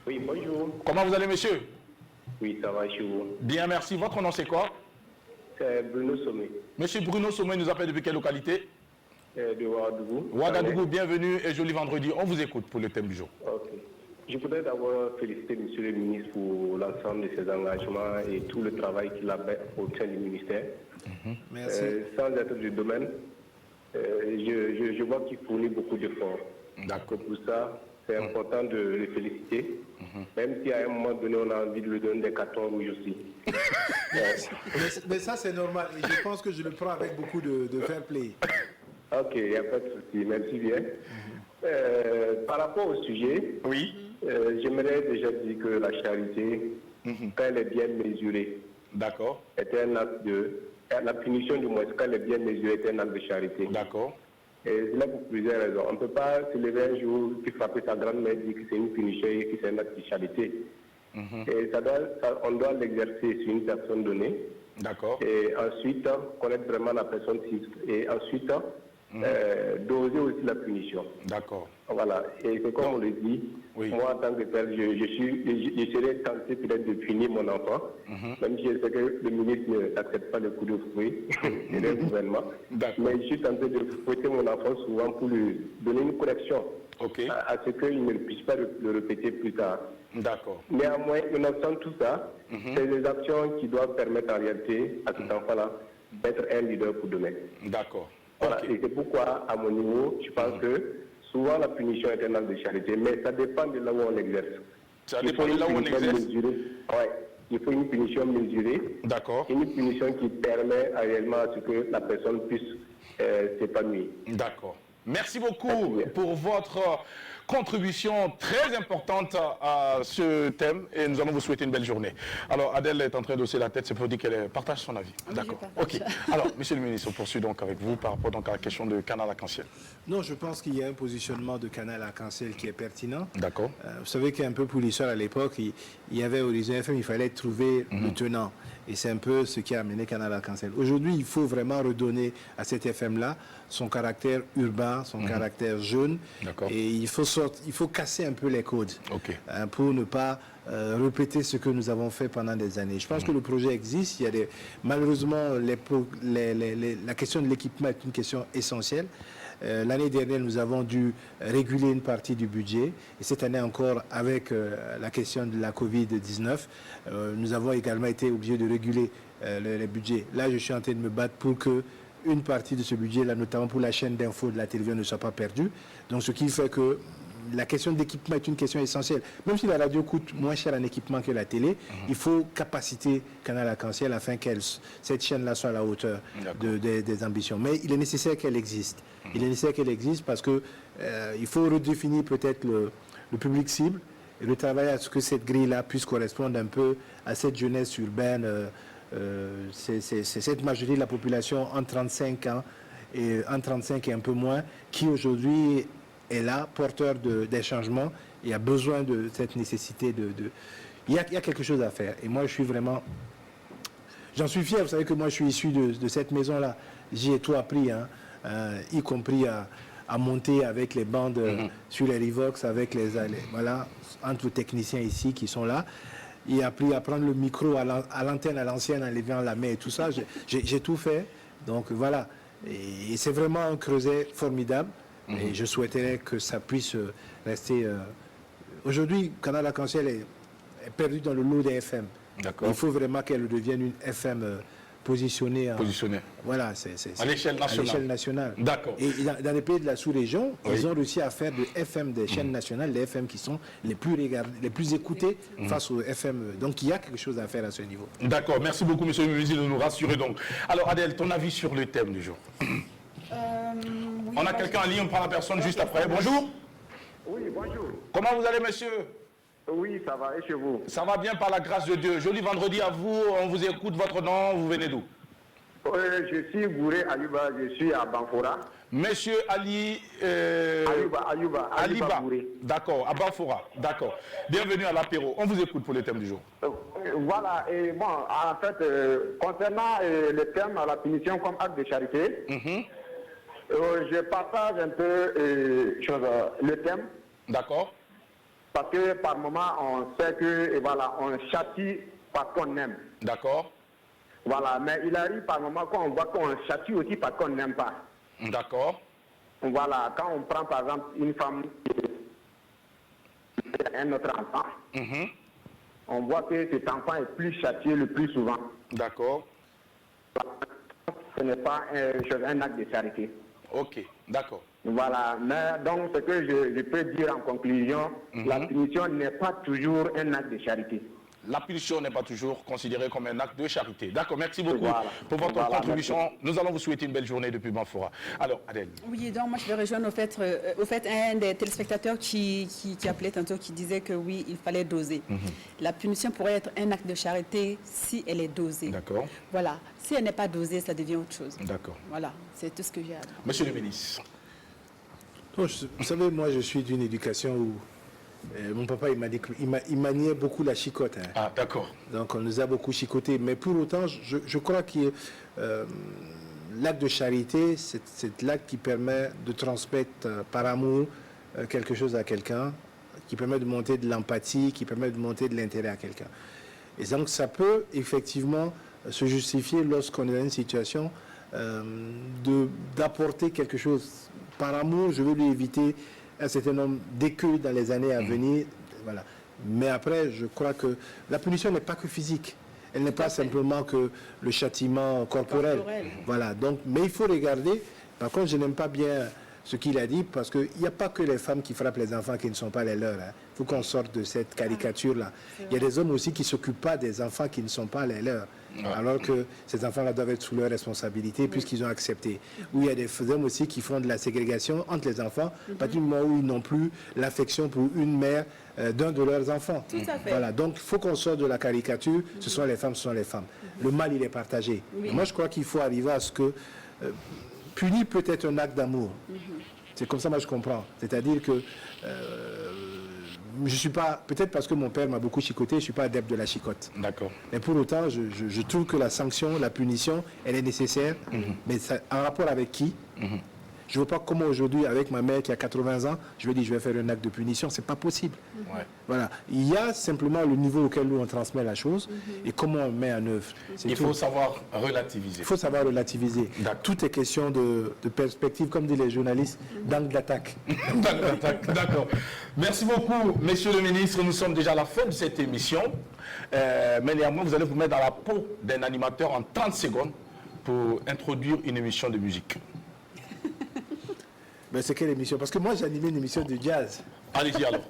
Oui, bonjour. Comment vous allez, monsieur? Oui, ça va chez vous. Bien, merci. Votre nom, c'est quoi? C'est Bruno Sommet. Monsieur Bruno Sommet nous appelle depuis quelle localité? De Ouagadougou. Ouagadougou, bienvenue et joli vendredi. On vous écoute pour le thème du jour. Ok. Je voudrais d'abord féliciter monsieur le ministre pour l'ensemble de ses engagements et tout le travail qu'il a fait au sein du ministère. Merci. Sans être du domaine, je vois qu'il fournit beaucoup d'efforts. D'accord. Pour ça, c'est important de le féliciter, même si à un moment donné, on a envie de lui donner des cartons rouges aussi. Mais ça, c'est normal. Et je pense que je le prends avec beaucoup de fair play. Ok, il n'y a pas de souci. Merci bien. Par rapport au sujet, oui. J'aimerais déjà dire que la charité, quand elle est bien mesurée, d'accord, est un acte de... La punition du moins, quand elle est bien mesurée, est un acte de charité. D'accord. Et c'est là pour plusieurs raisons. On ne peut pas se lever un jour et frapper sa grand-mère et dire que c'est une punition et que c'est un acte de charité. Et on doit l'exercer sur une personne donnée. D'accord. Et ensuite, connaître vraiment la personne cible. Et ensuite, doser aussi la punition. D'accord. Voilà, et c'est comme on le dit, moi en tant que tel, je serais tenté peut-être de punir mon enfant, même si je sais que le ministre n'accepte pas le coup de fouet de le gouvernement. Mais je suis tenté de fouetter mon enfant souvent pour lui donner une correction à ce qu'il ne puisse pas le répéter plus tard. D'accord. Néanmoins, nonobstant tout ça, c'est des actions qui doivent permettre en réalité à cet enfant-là d'être un leader pour demain. D'accord. Voilà, et c'est pourquoi, à mon niveau, je pense que souvent la punition est un acte de charité, mais ça dépend de là où on exerce. Ça dépend de là où on exerce. Oui, il faut une punition mesurée. D'accord. Une punition qui permet réellement à ce que la personne puisse s'épanouir. D'accord. Merci beaucoup pour votre contribution très importante à ce thème et nous allons vous souhaiter une belle journée. Alors Adèle est en train d'hausser la tête, c'est pour dire qu'elle partage son avis. D'accord. Ok. Alors, monsieur le ministre, on poursuit donc avec vous par rapport donc à la question de Canal Arc-en-Ciel. Non, je pense qu'il y a un positionnement de Canal Arc-en-Ciel qui est pertinent. D'accord. Vous savez qu'un peu pour l'histoire à l'époque, il y avait Horizon FM, il fallait trouver le tenant. Et c'est un peu ce qui a amené Canal Arc-en-Ciel. Aujourd'hui, il faut vraiment redonner à cette FM-là son caractère urbain, son caractère jeune. Et il faut casser un peu les codes pour ne pas répéter ce que nous avons fait pendant des années. Je pense que le projet existe. Il y a malheureusement, la question de l'équipement est une question essentielle. L'année dernière, nous avons dû réguler une partie du budget. Et cette année encore, avec la question de la Covid-19, nous avons également été obligés de réguler les budgets. Là, je suis en train de me battre pour que une partie de ce budget-là, notamment pour la chaîne d'info de la télévision, ne soit pas perdue. Donc, ce qui fait que la question d'équipement est une question essentielle. Même si la radio coûte moins cher en équipement que la télé, il faut capaciter Canal Arc-en-Ciel afin que cette chaîne-là soit à la hauteur des ambitions. Mais il est nécessaire qu'elle existe. Il est nécessaire qu'elle existe parce que il faut redéfinir peut-être le public cible et le travail à ce que cette grille-là puisse correspondre un peu à cette jeunesse urbaine. C'est cette majorité de la population entre 35 ans et un 35 et un peu moins, qui aujourd'hui est là, porteur des changements, et a besoin de cette nécessité il y a quelque chose à faire. Et moi, je suis vraiment... J'en suis fier, vous savez que moi, je suis issu de cette maison-là. J'y ai tout appris, hein, y compris à monter avec les bandes sur les Revox, avec voilà, entre techniciens ici qui sont là. Il a appris à prendre le micro à l'antenne à l'ancienne en levant la main et tout ça. J'ai tout fait. Donc voilà. Et c'est vraiment un creuset formidable. Et je souhaiterais que ça puisse rester... Aujourd'hui, Canal Arc-en-Ciel est perdu dans le lot des FM. Il faut vraiment qu'elle devienne une FM positionnée. Voilà, c'est à l'échelle nationale. D'accord. Et dans les pays de la sous-région, ils ont réussi à faire de FM des chaînes nationales, les FM qui sont les plus regardées, les plus écoutées face aux FM. Donc il y a quelque chose à faire à ce niveau. D'accord. Merci beaucoup, monsieur le ministre, de nous rassurer donc. Alors Adèle, ton avis sur le thème du jour? On a quelqu'un en ligne, on prend la personne juste après. Bonjour. Oui, bonjour. Comment vous allez, monsieur? Oui, ça va, et chez vous? Ça va bien par la grâce de Dieu. Joli vendredi à vous, on vous écoute, votre nom, vous venez d'où? Je suis Gouré Ayuba, je suis à Banfora. Monsieur Ali... Ayuba Gouré. D'accord, à Banfora, d'accord. Bienvenue à l'apéro, on vous écoute pour le thème du jour. Voilà, et bon, en fait, concernant le thème à la punition comme acte de charité, je partage un peu le thème. D'accord. Parce que par moment, on sait que, et voilà, on châtie parce qu'on aime. D'accord. Voilà, mais il arrive par moment qu'on voit qu'on châtie aussi parce qu'on n'aime pas. D'accord. Voilà, quand on prend par exemple une femme et un autre enfant, on voit que cet enfant est plus châtié le plus souvent. D'accord. Ce n'est pas un acte de charité. Ok, d'accord. Voilà, mais donc ce que je peux dire en conclusion, la punition n'est pas toujours un acte de charité. La punition n'est pas toujours considérée comme un acte de charité. D'accord, merci beaucoup pour votre contribution. Merci. Nous allons vous souhaiter une belle journée depuis Banfora. Alors, Adèle. Oui, donc moi je vais rejoindre au fait un des téléspectateurs qui appelait tantôt, qui disait que oui, il fallait doser. La punition pourrait être un acte de charité si elle est dosée. D'accord. Voilà. Si elle n'est pas dosée, ça devient autre chose. D'accord. Voilà, c'est tout ce que j'ai à dire. Monsieur le ministre. Vous savez, moi je suis d'une éducation où mon papa il maniait beaucoup la chicotte. Hein. Ah, d'accord. Donc on nous a beaucoup chicoté. Mais pour autant, je crois que l'acte de charité, c'est l'acte qui permet de transmettre par amour quelque chose à quelqu'un, qui permet de monter de l'empathie, qui permet de monter de l'intérêt à quelqu'un. Et donc ça peut effectivement se justifier lorsqu'on est dans une situation d'apporter quelque chose. Par amour, je veux lui éviter un certain nombre d'écueils dans les années à venir. Voilà. Mais après, je crois que la punition n'est pas que physique. Elle n'est pas simplement que le châtiment corporel. Voilà. Donc, mais il faut regarder. Par contre, je n'aime pas bien ce qu'il a dit, parce qu'il n'y a pas que les femmes qui frappent les enfants qui ne sont pas les leurs. Il faut qu'on sorte de cette caricature-là. Il y a des hommes aussi qui ne s'occupent pas des enfants qui ne sont pas les leurs. Alors que ces enfants-là doivent être sous leur responsabilité puisqu'ils ont accepté. Ou il y a des hommes aussi qui font de la ségrégation entre les enfants, à partir du moment où ils n'ont plus l'affection pour une mère d'un de leurs enfants. Tout à fait. Voilà, donc il faut qu'on sorte de la caricature, ce sont les femmes, ce sont les femmes. Le mal, il est partagé. Et moi, je crois qu'il faut arriver à ce que punir peut être un acte d'amour. C'est comme ça, moi, je comprends. C'est-à-dire que je suis pas, peut-être parce que mon père m'a beaucoup chicoté, je ne suis pas adepte de la chicotte. D'accord. Mais pour autant, je trouve que la sanction, la punition, elle est nécessaire. Mais ça, en rapport avec qui? Je ne vois pas comment aujourd'hui, avec ma mère qui a 80 ans, je vais dire je vais faire un acte de punition. Ce n'est pas possible. Voilà. Il y a simplement le niveau auquel nous on transmet la chose et comment on met en œuvre. Il faut savoir relativiser. Il faut savoir relativiser. Tout est question de perspective, comme disent les journalistes, d'angle d'attaque. D'accord. Merci beaucoup, monsieur le ministre. Nous sommes déjà à la fin de cette émission. Mais néanmoins, vous allez vous mettre dans la peau d'un animateur en 30 secondes pour introduire une émission de musique. Mais c'est quelle émission? Parce que moi, j'ai animé une émission de jazz. Allez-y alors.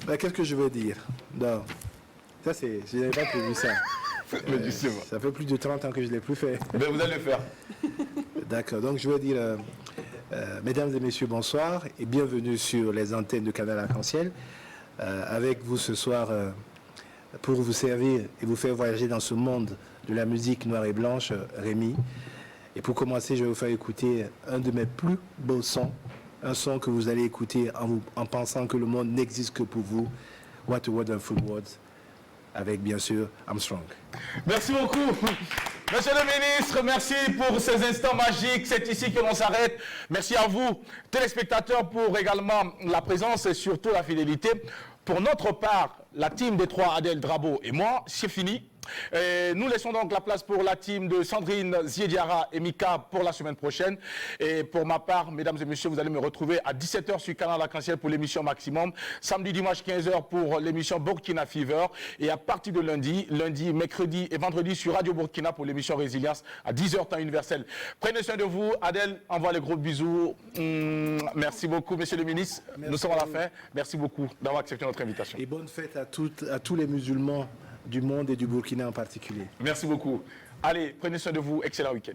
Ben, qu'est-ce que je veux dire? Non. Ça, je n'avais pas prévu ça. Ça fait plus de 30 ans que je ne l'ai plus fait. Mais vous allez le faire. D'accord. Donc, je veux dire, mesdames et messieurs, bonsoir et bienvenue sur les antennes de Canal Arc-en-Ciel. Avec vous ce soir, pour vous servir et vous faire voyager dans ce monde de la musique noire et blanche, Rémi. Et pour commencer, je vais vous faire écouter un de mes plus beaux sons, un son que vous allez écouter en pensant que le monde n'existe que pour vous. What a Wonderful World, avec bien sûr Armstrong. Merci beaucoup. Monsieur le ministre, merci pour ces instants magiques. C'est ici que l'on s'arrête. Merci à vous, téléspectateurs, pour également la présence et surtout la fidélité. Pour notre part, la team des trois, Adel, Drabo et moi, c'est fini. Nous laissons donc la place pour la team de Sandrine, Ziediara et Mika pour la semaine prochaine. Et pour ma part, mesdames et messieurs, vous allez me retrouver à 17h sur Canal Arc-en-Ciel pour l'émission Maximum. Samedi, dimanche, 15h pour l'émission Burkina Fever. Et à partir de lundi, mercredi et vendredi sur Radio Burkina pour l'émission Résilience à 10h temps universel. Prenez soin de vous. Adel, envoie les gros bisous. Merci beaucoup, monsieur le ministre. Merci. Nous sommes à la fin. Merci beaucoup d'avoir accepté notre invitation. Et bonne fête à tous les musulmans du monde et du Burkina en particulier. Merci beaucoup. Allez, prenez soin de vous. Excellent week-end.